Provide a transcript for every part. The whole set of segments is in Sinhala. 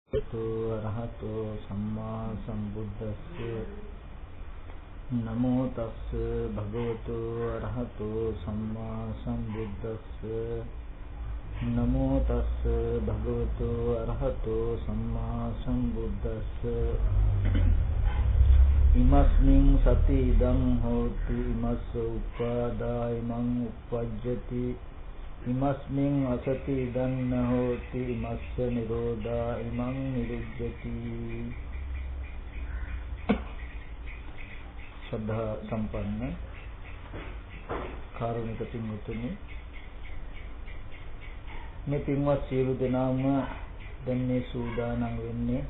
අරහතෝ සම්මා සම්බුද්දස්ස නමෝ තස්ස භගවතු අරහතෝ සම්මා සම්බුද්දස්ස නමෝ තස්ස භගවතු අරහතෝ සම්මා සම්බුද්දස්ස ඉමස්මින් සති ඉදං හෝති ඉමස්ස උපාදායමං uppajjati ඉමස්මින් අසති ඉදං හෝති ඉමස්ස නිරෝධා ඉමං නිරුද්ධති. ශ්‍රද්ධා සම්පන්න කාරුණික පින්වතුනි, මේ පින්වත් සියලු දෙනාම දැන් මේ සූදානම් වෙන්නේ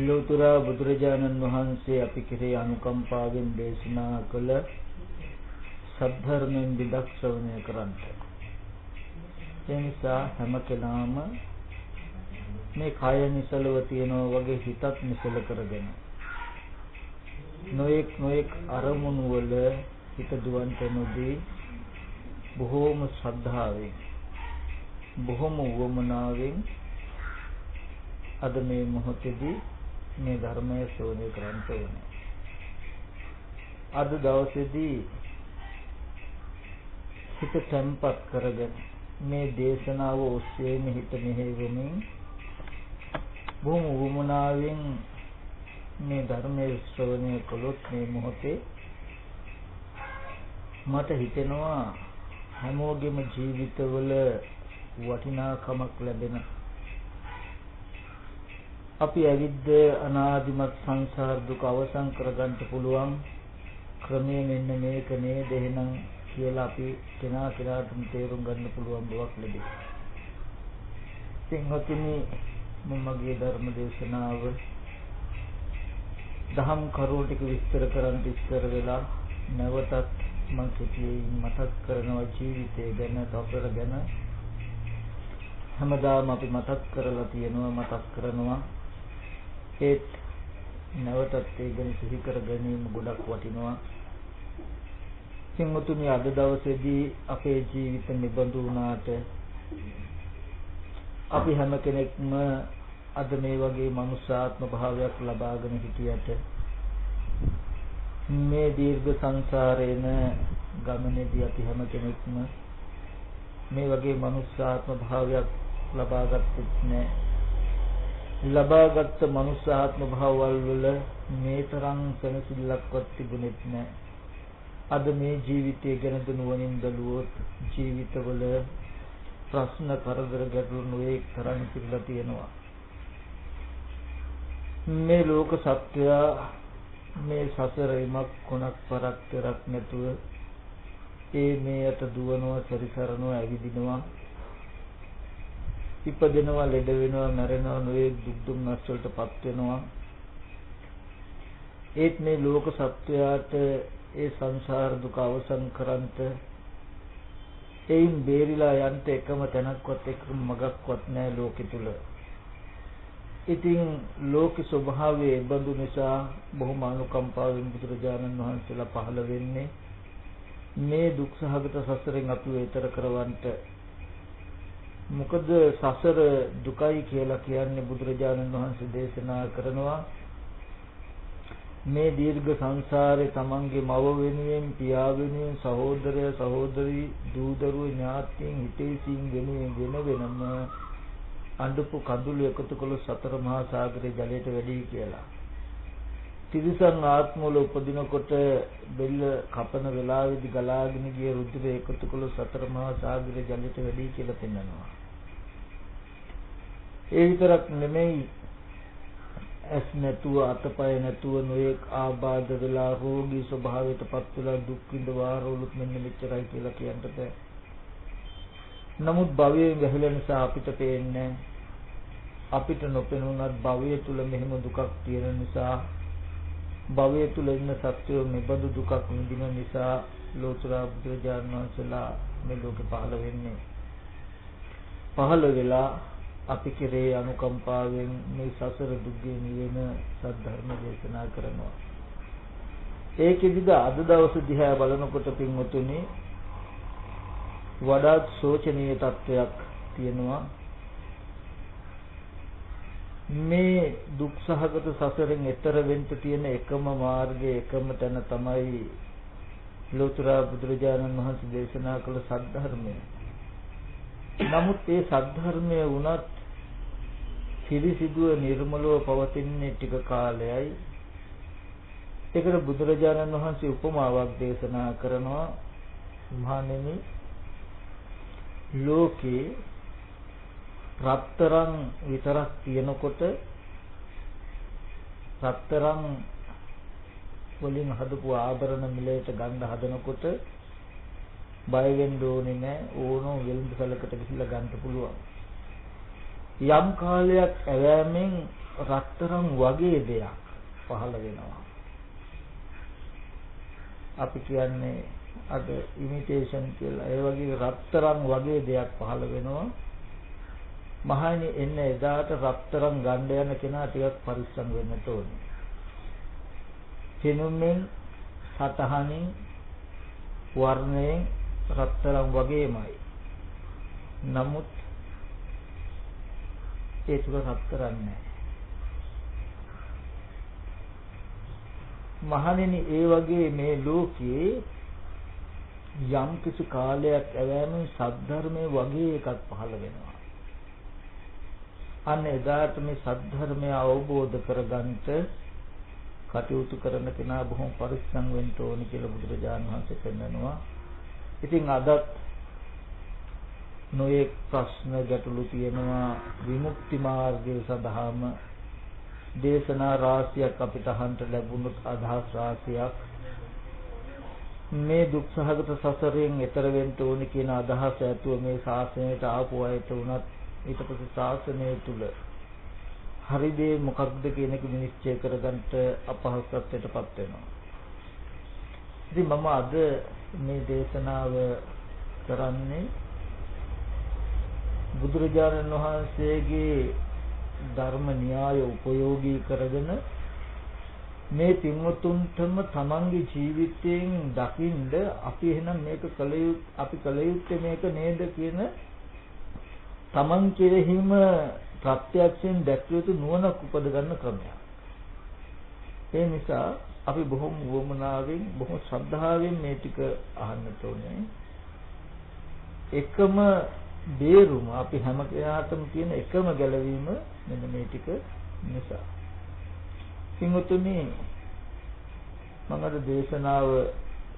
ලෝතර බුදුරජාණන් වහන්සේ අපි කෙරෙහි අනුකම්පාවෙන් දේශනා කළ සද්ධර්මයෙන් විදක් ශ්‍රවණය කරන්ට. ඒ නිසා හැම කෙනාම මේ කය නිසලව තියනවා වගේ හිතත් නිසල කරගෙන නොඑක් අරමුණු වල හිත දුවන්ට නොදී බොහෝම ශ්‍රද්ධාවෙන් බොහෝම වමනාවෙන් අද මේ මොහොතේදී මේ ධර්මය ශ්‍රවණය කරන්න ඕනේ. අද දවසේදී හිත තැම්පත් කරගෙන මේ දේශනාව ඔස්සේම හිත මෙහෙයවමින් බොහොම වමනාවෙන් මේ ධර්මයේ ශ්‍රවණය කළොත් මේ මොහොතේ මට හිතෙනවා හැමෝගෙම ජීවිතවල වටිනාකමක් ලැබෙන, අපි ඇවිද්ද අනාදිමත් සංසාර දුක අවසන් කරගන්න පුළුවන් ක්‍රමය මෙන්න මේක නේද එහෙනම් කියලා අපි කෙනාටම තේරුම් ගන්න පුළුවන් බවක් ලැබේ. සිංහතුනි, මමගේ ධර්ම දේශනාව දහම් කරුණු ටික විස්තර කරන්න ඉස්සර වෙලා නැවතත් මම කෙටියෙන් මතක් කරනවා ජීවිතය ගැන, තවතර ගැන. හැමදාම අපි මතක් කරලා තියෙනවා, මතක් කරනවා. ඒත් නැවතත් ඒ ගැන සිහි කර ගැනීම ගොඩක් වටිනවා. සිංහතුනි, අද දවසේදී අපේ ජීවිත නිබඳු වුණාට අපි හැම කෙනෙක්ම අද මේ වගේ මනුෂ්‍යාත්ම භාවයක් ලබාගෙන හිටියට මේ දීර්ඝ සංසාරේන ගමනේදී අපි හැම කෙනෙක්ම මේ වගේ මනුෂ්‍යාත්ම භාවයක් ලබාගත්තේ නැහැ. ලබාගත් මනුෂ්‍යාත්ම භාවවල වල මේ තරම් සැනසෙල්ලක්වත් තිබුණෙත් නැහැ. අද මේ ජීවිතය ගැන නුවණින් බැලුවොත් ජීවිතවල ප්‍රශ්න කරදර ගැටලු නොඑක තරම් පිළිලා තියෙනවා. මේ ලෝක සත්‍යය මේ සසරෙමක් කොනක් පරක් කරක් නැතුව මේ අත දුවනවා, සැරිසරනවා, ඇවිදිනවා, ඉපදෙනවා, ලෙඩ වෙනවා, මැරෙනවා, නොඑක දුක් දුම්නස් වලටපත් වෙනවා. ඒත් මේ ලෝක සත්‍යයට ඒ සංසාර දුක අවසන් කරන්ට එයින් බේරිලා යන්න එකම තැනක්වත් එකම මගක්වත් නැහැ ලෝකෙ තුල. ඉතින් ලෝක ස්වභාවයේ බඳු නිසා බොහොම අනුකම්පාවෙන් බුදුරජාණන් වහන්සේලා පහළ වෙන්නේ මේ දුක් සහගත සසරෙන් අපිව ඈතර කරවන්නට. මොකද සසර දුකයි කියලා කියන්නේ බුදුරජාණන් වහන්සේ දේශනා කරනවා මේ දීර්ඝ සංසාරේ තමන්ගේ මව වෙනුවෙන්, පියා වෙනුවෙන්, සහෝදරය, සහෝදරි, දූ දරුවෝ, ඥාතීන්, හිතේසීන් වෙනුවෙන් වෙනම අඬපු කඳුළු එකතු කළ සතර මහා සාගරයේ ජලයට වැඩි කියලා. තිරිසන් ආත්මවල උපදිනකොට බෙල්ල කපන වෙලාවේදී ගලාගෙන ගිය රුධිරය එකතු කළ සතර මහා සාගරයේ ජලයට වැඩි කියලා පෙන්නනවා. ඒ විතරක් නෙමෙයි, ඇස් නැතුව, අතපය නැතුව නොඑක ආබාධ වෙලා රෝගී ස්වභාවයටපත් වෙලා දුක් විඳ වාරවලුත් මෙන්න මෙච්චරයි කියලා කියන්න බෑ. නමුත් භවයෙන් වැහිලා නිසා අපිට පේන්නේ, අපිට නොපෙනුනත් භවය තුල මෙහෙම දුකක් තියෙන නිසා, භවය තුල ඉන්න සත්‍යෝ මෙබඳු දුකක් විඳින නිසා ලෝතර බුදුරජාණන් වහන්සේලා මේ ලෝකෙ පහළ වෙන්නේ. පහළ වෙලා අපි කෙරේ අනුකම්පාවෙන් මේ සසර දුක්ගේ නිවෙන සද්ධර්ම දේශනා කරනවා. ඒකෙදිද අද දවස දිහා බලනකොට පින්වතුනි වඩාත් සෝචනීය තත්වයක් තියෙනවා. මේ දුක් සහගත සසරෙන් එතර වෙන්න තියෙන එකම මාර්ගය එකම තැන තමයි ලෝතර බුදුරජාණන් වහන්සේ දේශනා කළ සද්ධර්මය. නමුත් ඒ සද්ධර්මය වුණත් පිරිසිදුව නිර්මලව පවතින්නේ ටික කාලයයි. ඒකට බුදුරජාණන් වහන්සේ උපමාවක් දේශනා කරනවා. මහණෙනි, ලෝකේ රත්තරන් විතරක් තියෙනකොට රත්තරන් වලින් හදපු ආභරණ මිලයට ගන්න හදනකොට බය වෙන්න ඕනේ නැහැ. ඕනෝ වෙළඳ සැලකට ගිහිල්ලා ගන්න පුළුවන්. යම් කාලයක් ඇවෑමෙන් රත්තරන් වගේ දෙයක් පහළ වෙනවා. අපි කියන්නේ අද ඉමිටේෂන් කියලා. ඒ වගේ රත්තරන් වගේ දෙයක් පහළ වෙනවා. මහණනි, එන්න එදාට රත්තරන් ගන්න යන කෙනා ටිකක් පරිස්සම් වෙන්න ඕනේ. පෙනුමෙන්, සතහනින්, වර්ණයෙන් රත්තරන් වගේමයි. නමුත් ඒ තුල රත්තරන් නැහැ. මහණෙනි, ඒ වගේ මේ ලෝකයේ යම් කිසි කාලයක් ඇවෑමෙන් සද්ධර්මයේ වගේ එකක් පහළ වෙනවා. අන්න එදාට මේ සද්ධර්මය අවබෝධ කරගන්නට කටයුතු කරන කෙනා බොහොම පරිස්සම් වෙන්න ඕනි කියලා බුදුරජාණන් වහන්සේ පෙන්නනවා. ඉතින් අදත් නොයෙක් ප්‍රශ්න ගැටලු තියෙනවා. විමුක්ති මාර්ගය සඳහාම දේශනා රාශියක් අපිට අහන්න ලැබුණොත්, අදහස් රාශියක් මේ දුක් සහගත සසරෙන් එතර වෙන්න ඕනි කියන අදහස ඇතුව මේ ශාසනයට ආපු අයට උනත් ඊට පස්සේ ශාසනය තුල හරි දේ මොකක්ද කියන එක විනිශ්චය කරගන්න අපහසුතාවයටපත් වෙනවා. ඉතින් මම අද මේ දේශනාව කරන්නේ බුදුරජාණන් වහන්සේගේ ධර්ම න්‍යාය උපයෝගී කරගෙන මේ පින්වතුන්ටම තමන්ගේ ජීවිතයෙන් දකින්ද අපි එහෙනම් මේක කළ යුත්තේ මේක නේද කියන තමන් කෙරෙහිම ප්‍රත්‍යක්ෂයෙන් දැක්විය යුතු නුවණක් උපද ගන්න ක්‍රමයක්. ඒ නිසා අපි බොහොම වමනාවෙන් බොහොම ශ්‍රද්ධාවෙන් මේ ටික අහන්න ඕනේ. එකම බේරුම අපි හැම කෙනාටම තියෙන එකම ගැලවීම මෙන්න මේ ටික නිසා. පින්වතුනි, මම අද දේශනාව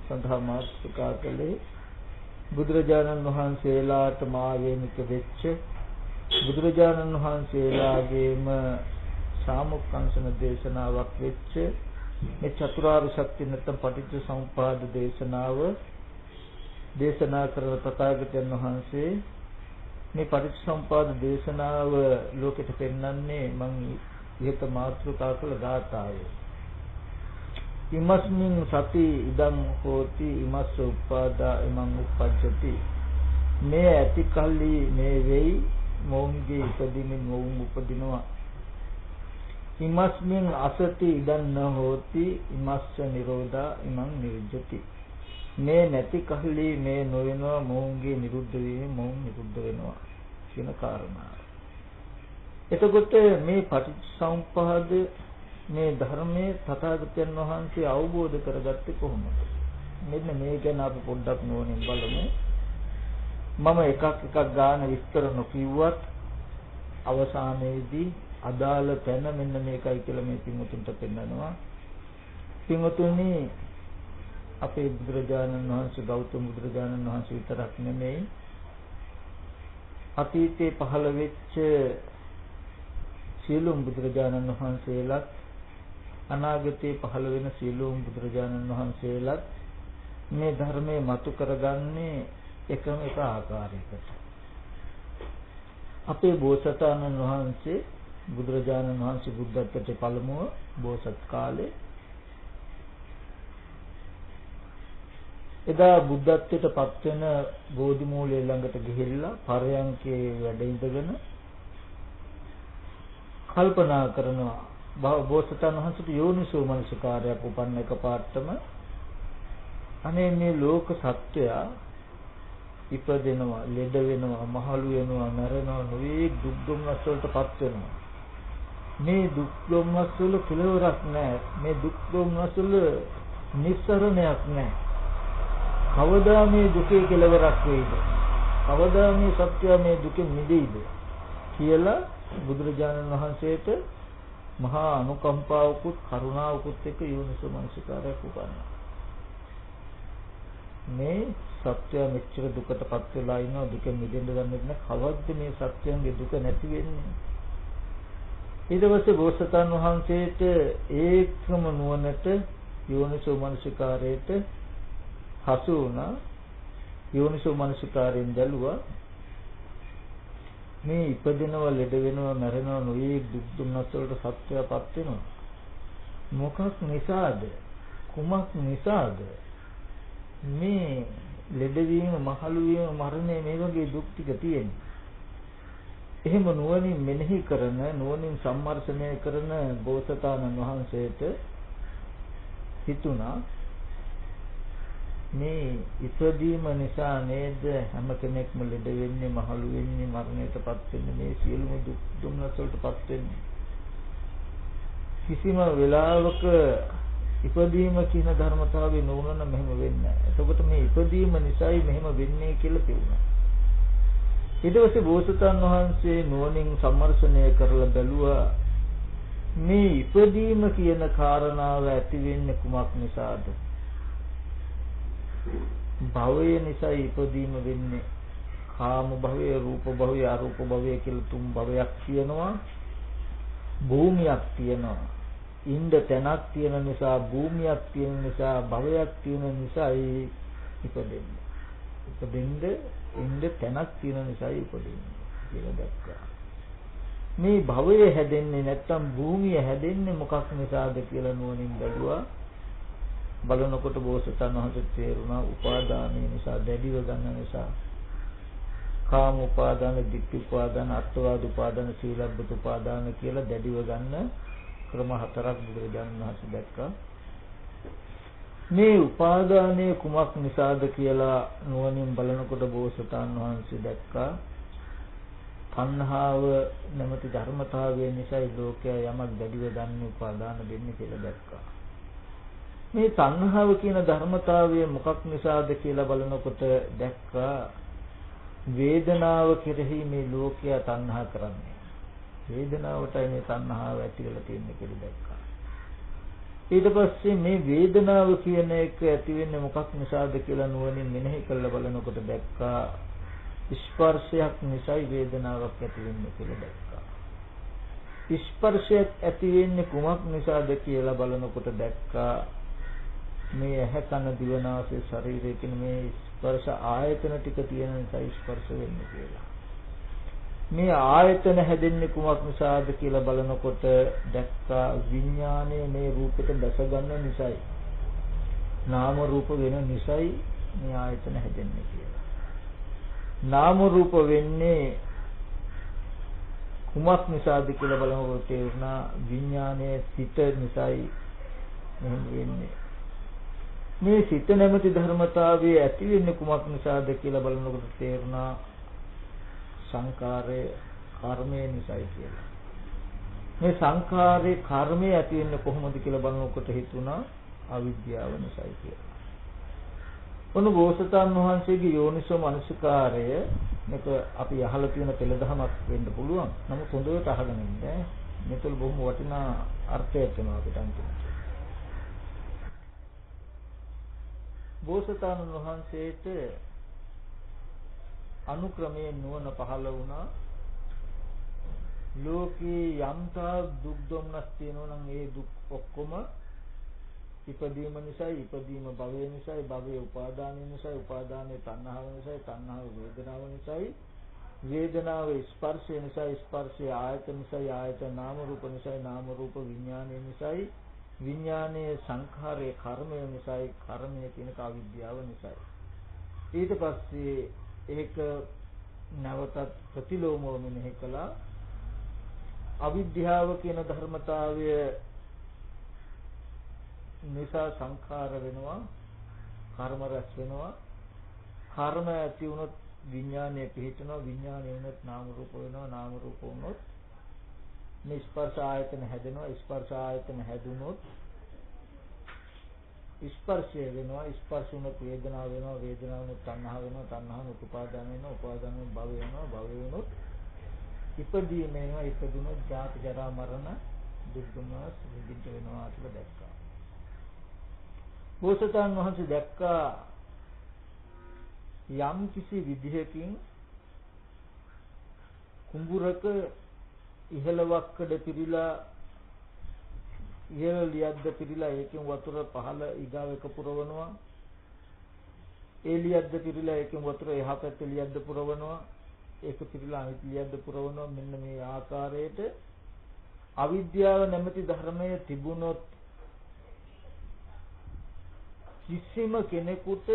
සඳහා මාතෘකා කළේ බුදුරජාණන් වහන්සේලාට මාවේනික වෙච්ච බුදුරජාණන් වහන්සේලාගේම සාමුක්ඛංශන දේශනාවක් වෙච්ච මේ චතුරාර්ය සත්‍ය නැත්නම් පටිච්ච සමුප්පාද දේශනාව දේශනා කරන තථාගතයන් වහන්සේ මේ පටිච්ච සමුප්පාද දේශනාව ලෝකෙට පෙන්වන්නේ මම ඉහත මාතෘකා කළ ගාථාවේ. ඉමස්මින් සති ඉදං හෝති ඉමස්ස උපාදා ඉමං උපජ්ජති. මේ ඇති කල්ලි මේ වෙයි මොවුන්ගේ ඉපදීමෙන් මොවුන් උපදිනවා. ඉමස්මින් අසති ඉදං න හෝති ඉමස්ස නිරෝධා ඉමං නිරුද්ධති. මේ නැති කල්ලි මේ නොවෙනවා මොවුන්ගේ නිරුද්ධ වීම මොවුන් නිරුද්ධ වෙනවා කියන කාරණාව. එතකොට මේ පටිච්චසමුප්පාද මේ ධර්මයේ තථාගතයන් වහන්සේ අවබෝධ කරගත්තේ කොහොමද? මෙන්න මේ ගැන අපි පොඩ්ඩක් නෝනින් බලමු. මම එකක් ගාන විස්තර නොකියුවත් අවසානයේදී අදාළ තැන මෙන්න මේකයි කියලා මේ පින්වතුන්ට පෙන්නනවා. පින්වතුනි, අපේ බුදුරජාණන් වහන්සේ ගෞතම බුදුරජාණන් වහන්සේ විතරක් නෙමෙයි අතීතේ පහළ වෙච්ච සියලුම බුදුරජාණන් වහන්සේලාත් අනාගතේ පහළ වෙන සියලුම බුදුරජාණන් වහන්සේලාත් මේ ධර්මයේ මතු කරගන්නේ එකම එක ආකාරයකට. අපේ බෝසතාණන් වහන්සේ බුදුරජාණන් වහන්සේ බුද්ධත්වයට පළමුව බෝසත් කාලේ එදා බුද්ධත්වයට පත් වෙන බෝධි මූලයේ ළඟට ගිහිල්ලා පරයන්කේ වැඩ ඉඳගෙන කල්පනා කරනවා. බෝසතාණන් වහන්සේට යෝනිසෝ මනසිකාරයක් උපන්න එකපාරටම අනේ මේ ලෝක සත්වයා ඉපදෙනවා, ලෙඩ වෙනවා, මහලු වෙනවා, මැරෙනවා, නොවේ දුක් දුම්නස් වලටපත් වෙනවා. මේ දුක් දුම්නස් වල කෙලවරක් නැහැ. මේ දුක් දුම්නස් වල නිස්සරණයක් නැහැ. කවදා මේ දුකේ කෙලවරක් වෙයිද? කවදා මේ සත්‍ය මේ දුකෙන් මිදෙයිද කියලා බුදුරජාණන් වහන්සේට මහා අනුකම්පාවකුත් කරුණාවකුත් එක්ක යෝනිසෝ මනසිකාරයක් උපන්නා. මේ සත්‍ය මෙච්චර දුකටපත් වෙලා ඉනවා දුකෙන් මිදෙන්න දන්නේ නැහැ. කවද්ද මේ සත්‍යයේ දුක නැති වෙන්නේ? ඊට පස්සේ බෝසතාණන් වහන්සේට ඒකම නුවණට යෝනිසෝ මනසිකාරයට හසු වුණා. යෝනිසෝ මනසිකාරයෙන් බැලුවා මේ ඉපදිනව ලෙඩ වෙනව මැරෙනව නොයේ දුක් දුන්නස් වලට සත්‍යයපත් වෙනවා. මොකක් නිසාද? කුමක් නිසාද? මේ ලෙඩවීම, මහලු වීම, මරණය මේ වගේ දුක් ටික තියෙන්නේ. එහෙම නුවණින් මෙනෙහි කරන, නුවණින් සම්මර්ෂණය කරන බෝසතාණන් වහන්සේට හිතුණා මේ ඉපදීම නිසා නේද හැම කෙනෙක්ම ලෙඩ වෙන්නේ, මහලු වෙන්නේ, මරණයටපත් වෙන්නේ, මේ සියලුම දුක් දුම්නස් වලටපත් වෙන්නේ. කිසිම වෙලාවක ඉපදීම කියන ධර්මතාවය නොවුනනම් මෙහෙම වෙන්නේ නැහැ. එතකොට මේ ඉපදීම නිසායි මෙහෙම වෙන්නේ කියලා කියනවා. ඊට පස්සේ බෝසතාණන් වහන්සේ නුවණින් සම්මර්ෂණය කරලා බැලුවා මේ ඉපදීම කියන කාරණාව ඇති වෙන්නේ කුමක් නිසාද? භවය නිසා ඉපදීම වෙන්නේ. කාම භවය, රූප භවය, අරූප භවය කියලා තුන් භවයක් තියෙනවා. භූමියක් තියෙනවා. ඉන්න තැනක් තියෙන නිසා, භූමියක් තියෙන නිසා, භවයක් තියෙන නිසායි ඉපදෙන්නේ. ඉන්න තැනක් තියෙන නිසායි ඉපදෙන්නේ කියලා දැක්කා. මේ භවය හැදෙන්නේ නැත්තම් භූමිය හැදෙන්නේ මොකක් නිසාද කියලා නුවණින් බැලුවා. බලනකොට බෝසතාණන් වහන්සේ තේරුණා උපාදානය නිසා, දැඩිව ගන්න නිසා. කාම උපාදාන, ditthi උපාදාන, අත්වාද උපාදාන, සීලබ්බත උපාදාන කියලා දැඩිව ගන්න ක්‍රම හතරක් බුදුරජාණන් වහන්සේ දැක්කා. මේ උපාදානය කුමක් නිසාද කියලා නුවණින් බලනකොට බෝසතාණන් වහන්සේ දැක්කා තණ්හාව නැමැති ධර්මතාවය නිසා ලෝකයා යමක් දැඩිව ගන්න උපාදාන දෙන්නේ කියලා දැක්කා. මේ තණ්හාව කියන ධර්මතාවය මොකක් නිසාද කියලා බලනකොට දැක්කා වේදනාව කෙරෙහි මේ ලෝකයා තණ්හා කරන්නේ. වේදනාවටයි මේ තණ්හාව ඇති වෙලා තියෙන්නේ කියලා දැක්කා. ඊට පස්සේ මේ වේදනාව කියන එක ඇති වෙන්නේ මොකක් නිසාද කියලා නුවණින් මෙනෙහි කරලා බලනකොට දැක්කා ස්පර්ශයක් නිසායි වේදනාවක් ඇති වෙන්නේ කියලා දැක්කා. ස්පර්ශයක් ඇති වෙන්නේ කුමක් නිසාද කියලා බලනකොට දැක්කා මේ ඇහැ කන දිව නාසය ශරීරය කියන මේ ස්පර්ශ ආයතන ටික තියෙන නිසා ස්පර්ශ වෙන්නේ කියලා. මේ ආයතන හැදෙන්නේ කුමක් නිසාද කියලා බලනකොට දැක්කා විඥානය මේ රූපෙට දැස ගන්න නිසායි. නාම රූප වෙන නිසායි මේ ආයතන හැදෙන්නේ කියලා. නාම රූප වෙන්නේ කුමක් නිසාද කියලා බලනකොට තේරුණා විඥානයේ සිත නිසායි මෙහෙම වෙන්නේ. මේ සිත නැමැති ධර්මතාවයේ ඇති වෙන්නේ කුමක් නිසාද කියලා බලනකොට තේරුණා සංකාරය කර්මය නිසායි කියලා. මේ සංකාරේ කර්මය ඇති වෙන්නේ කොහොමද කියලා බලනකොට හිතුණා අවිද්‍යාව නිසායි කියලා. ඔන්න බෝසතාණන් වහන්සේගේ යෝනිසෝ මනසිකාරය මේක අපි අහලා තියෙන පෙළදහමක් වෙන්න පුළුවන්. නමුත් හොඳට අහගෙන ඉන්න. මේතල බොහොම වටිනා අර්ථයක් වෙනවා අපිට අන්තිමට. බෝසතාණන් වහන්සේට අනුක්‍රමයෙන් නුවණ පහළ වුණා. ලෝකේ යම්තා දුක් දුම්නස් තියෙනවා නම් ඒ දුක් ඔක්කොම ඉපදීම නිසායි, ඉපදීම භවය නිසායි, භවය උපාදානය නිසායි, උපාදානය තණ්හාව නිසායි, තණ්හාව වේදනාව නිසායි, වේදනාව ස්පර්ශය නිසායි, ස්පර්ශය ආයතන නිසායි, ආයතන නාම රූප නිසායි, නාම රූප විඥානය නිසායි, විඥානයේ සංඛාරයේ කර්මය නිසායි, කර්මය කියන අවිද්‍යාව නිසායි. ඊට පස්සේ ඒක නැවතත් ප්‍රතිලෝමව මෙනෙහි කළා. අවිද්‍යාව කියන ධර්මතාවය නිසා සංඛාර වෙනවා, කර්ම රැස් වෙනවා. කර්ම ඇති වුණොත් විඥානය පිහිටනවා, විඥානය වුණොත් නාම රූප වෙනවා, නාම රූප වුණොත් මේ ස්පර්ශ ආයතන හැදෙනවා. ස්පර්ශ ආයතන හැදුනොත් ස්පර්ශය වෙනවා. ස්පර්ශ වුණොත් වේදනාව වෙනවා. වේදනාව වුණොත් තණ්හාව වෙනවා. තණ්හාව වුණොත් උපාදාන වෙනවා. උපාදාන වුණොත් භව වෙනවා. භව වුණොත් ඉපදීම වෙනවා. ඉපදුනොත් ජාති ජරා මරණ දුක් දුමස් විඳින්න වෙනවා කියලා දැක්කා. බෝසතාණන් වහන්සේ දැක්කා යම් කිසි විදිහකින් කුඹුරක ඉහළ වක්කඩ පිරීලා ඉහළ ලියද්ද පිරීලා ඒකෙන් වතුර පහළ ඊගාව එක පුරවනවා. ඒ ලියද්ද පිරීලා ඒකෙන් වතුර එහා පැත්තේ ලියද්ද පුරවනවා. ඒක පිරීලා අනිත් ලියද්ද පුරවනවා. මෙන්න මේ ආකාරයට අවිද්‍යාව නැමැති ධර්මය තිබුණොත් කිසිම කෙනෙකුට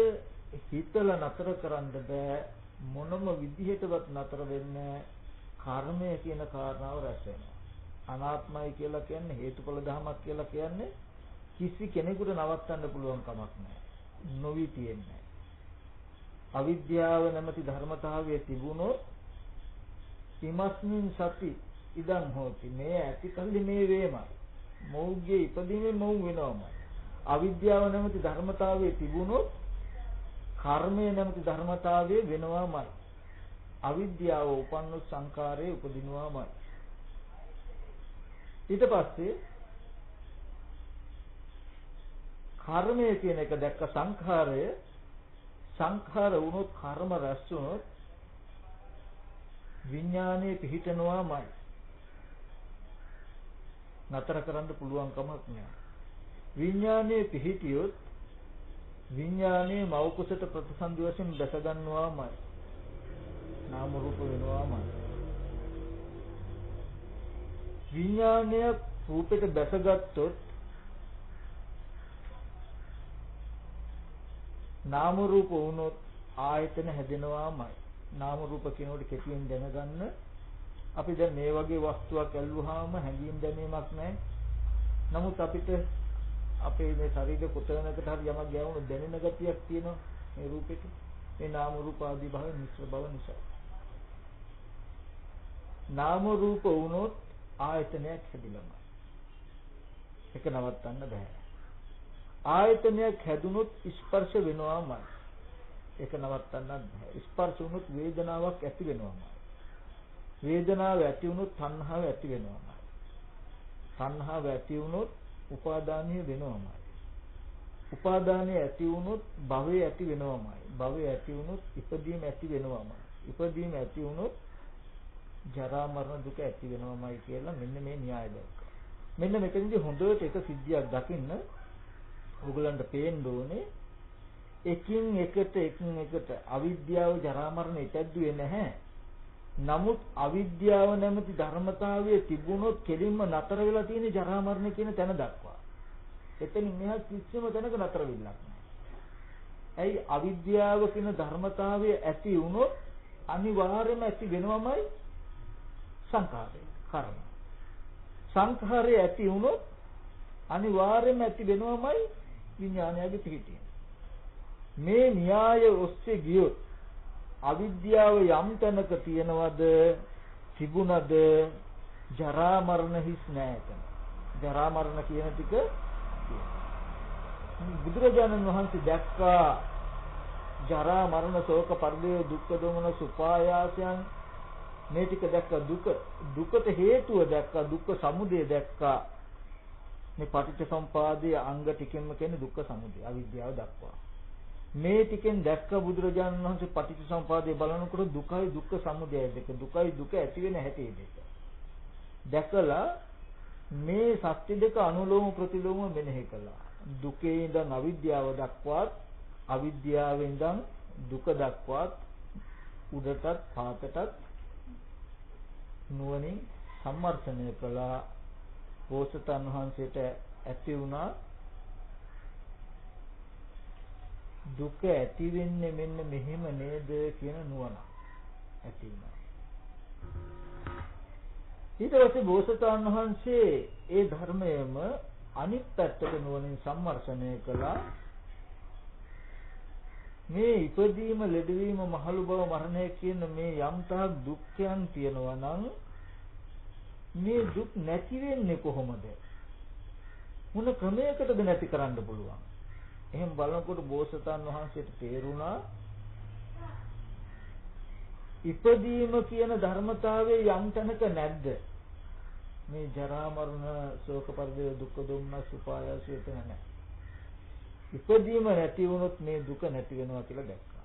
හිතලා නතර කරන්න බෑ. මොනම විදිහටවත් නතර වෙන්නේ කර්මය කියන කාරණාව රැස් වෙනවා. අනාත්මයි කියලා කියන්නේ හේතුඵල ධමයක් කියලා කියන්නේ කිසි කෙනෙකුට නවත්තන්න පුළුවන් කමක් නැහැ. නොවි තියෙන්නේ. අවිද්‍යාව නැමැති ධර්මතාවයේ තිබුණොත් ඉමස්මින් සති ඉදන් හෝති. මේ ඇති කල්ලි මේ වේමයි. මෞර්ගයේ ඉපදීමේ මෞ වෙනවමයි. අවිද්‍යාව නැමැති ධර්මතාවයේ තිබුණොත් කර්මය නැමැති ධර්මතාවයේ වෙනවමයි. අවිද්‍යාව උපන්නොත් සංඛාරයේ උපදිනවමයි. ඊට පස්සේ කර්මය කියන එක දැක්ක සංඛාර වුණොත් කර්ම රැස් වුණොත් විඥානයේ පිහිටනවාමයි. නතර කරන්න පුළුවන් කමක් නෑ. විඥානයේ පිහිටියොත් විඥානයේ මෞකසට ප්‍රතිසන්දි වශයෙන් දැස ගන්නවාමයි. නාම රූප වෙනවාමයි. විඥානය රූපෙට දැසගත්තොත් නාම රූප වුණොත් ආයතන හැදෙනවාමයි. නාම රූප කියනකොට කෙටියෙන් දැනගන්න අපි දැන් මේ වගේ වස්තුවක් ඇල්ලුවාම හැඟීම් දැනීමක් නැහැ. නමුත් අපිට අපේ මේ ශරීර කොතනකට හරි යමක් ගෑවුනොත් දැනෙන ගතියක් තියෙනවා මේ රූපෙට. මේ නාම රූප ආදී භාව මිශ්‍ර බව නිසා. නාම රූප වුණොත් ආයතනයක් හැදිලාම. ඒක නවත්තන්න බෑ. ආයතනයක් හැදුනොත් ස්පර්ශ වෙනවාමයි. ඒක නවත්තන්නත් බෑ. ස්පර්ශ වුණොත් වේදනාවක් ඇති වෙනවාමයි. වේදනාව ඇති වුණොත් තණ්හාව ඇති වෙනවාමයි. තණ්හාව ඇති වුණොත් උපාදානිය වෙනවාමයි. උපාදානිය ඇති වුණොත් භවය ඇති වෙනවාමයි. භවය ඇති වුණොත් ඉපදීම ඇති වෙනවාමයි. ඉපදීම ඇති වුණොත් ජරා මරණ දුක ඇති වෙනවාමයි කියලා මෙන්න මේ න්‍යාය දැක්කා. මෙන්න මෙතනදී හොඳට එක සිද්ධියක් දකින්න ඕගලන්ට පේන්න ඕනේ එකින් එකට අවිද්‍යාව ජරා මරණ ඉපැද්දුවේ නැහැ. නමුත් අවිද්‍යාව නැමැති ධර්මතාවයේ තිබුණොත් කෙලින්ම නතර වෙලා තියෙන ජරා මරණ කියන තැන දක්වා. එතනින් මෙහා කිසිම තැනක නතර වෙන්නක් නැහැ. ඇයි අවිද්‍යාව කියන ධර්මතාවය ඇති වුණොත් අනිවාර්යයෙන්ම ඇති වෙනවමයි සංඛාරය කර්ම. සංඛාරය ඇති වුණොත් අනිවාර්යයෙන්ම ඇති වෙනවමයි විඥානයගේ පිහිටිය. මේ න්‍යාය ඔස්සේ ගියොත් අවිද්‍යාව යම් තැනක තියනවද තිබුණද ජරා මරණ හිස් නැහැ. ජරා මරණ කියන ටික බුදුරජාණන් වහන්සේ දැක්කා ජරා මරණ ශෝක පරිදේව දුක්ඛ දෝමන සුපායාසයන් මේ ටික දැක්කා. දුකට හේතුව දැක්කා. දුක්ඛ සමුදය දැක්කා. මේ පටිච්චසමුපාදයේ අංග ටිකෙන්ම කියන්නේ දුක්ඛ සමුදය අවිද්‍යාව දක්වා. මේ ටිකෙන් දැක්ක බුදුරජාණන් වහන්සේ පටිච්චසමුපාදය බලනකොට දුකයි දුක්ඛ සමුදය දෙක දුකයි දුක ඇති වෙන හැටි දෙක දැකලා මේ සත්‍ය දෙක අනුලෝම ප්‍රතිලෝම මෙනෙහි කළා. දුකේ ඉඳන් අවිද්‍යාව දක්වාත් අවිද්‍යාවෙන් ඉඳන් දුක දක්වාත් උඩටත් පාතටත් නුවණින් සම්මර්ෂණය කළා. බෝසතාණන් වහන්සේට ඇති වුණා දුක ඇති වෙන්නේ මෙන්න මෙහෙම නේද කියන නුවණ ඇති වුණා. ඊට පස්සේ බෝසතාණන් වහන්සේ ඒ ධර්මයේම අනිත් පැත්තට නුවණින් සම්මර්ෂණය කළා. මේ ඉපදීම ලෙඩවීම මහලු බව මරණය කියන මේ යම්තාක් දුක්ඛයන් තියෙනවා නම් මේ දුක් නැති වෙන්නේ කොහොමද? මොන ක්‍රමයකටද නැති කරන්න පුළුවන්? එහෙම බලනකොට බෝසතාණන් වහන්සේට තේරුණා ඉපදීම කියන ධර්මතාවයේ යම් තැනක නැද්ද? මේ ජරා මරණ ශෝක පරිදේ දුක්ඛ දුම්නස් උපායාස වෙත නැහැ. ඉපදීම නැති වුණොත් මේ දුක නැති වෙනවා කියලා දැක්කා.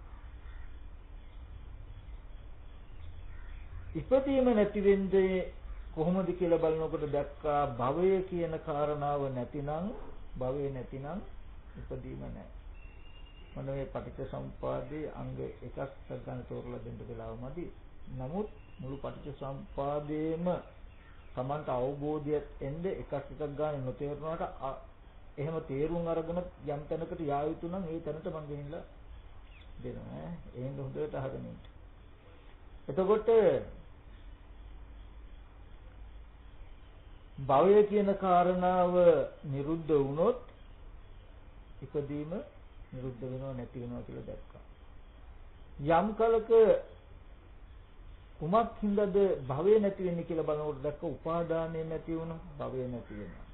ඉපදීම නැති වෙන්නේ කොහොමද කියලා බලනකොට දැක්කා භවය කියන කාරණාව නැතිනම් භවය නැතිනම් ඉපදීම නැහැ. මොන මේ පටිච්චසමුපාදයේ අංග එකක් ගන්න තෝරලා දෙන්න වෙලාවමදි. නමුත් මුළු පටිච්චසමුපාදයේම Tamanට අවබෝධයක් එන්න එකක් ගන්න නොතේරුණාට එහෙම තේරුම් අරගෙන යම් තැනකට යා යුතු නම් ඒ තැනට මම ගෙනිලා දෙනවා. එහෙනම් හොඳට අහගෙන ඉන්න. එතකොට භවය කියන කාරණාව නිරුද්ධ වුණොත් ඉපදීම නිරුද්ධ වෙනව නැති වෙනවා කියලා දැක්කා. යම් කලක කුමක් හින්දාද භවය නැති වෙන්නේ කියලා බලනකොට දැක්ක උපාදානය නැති වුණා භවය නැති වෙනවා.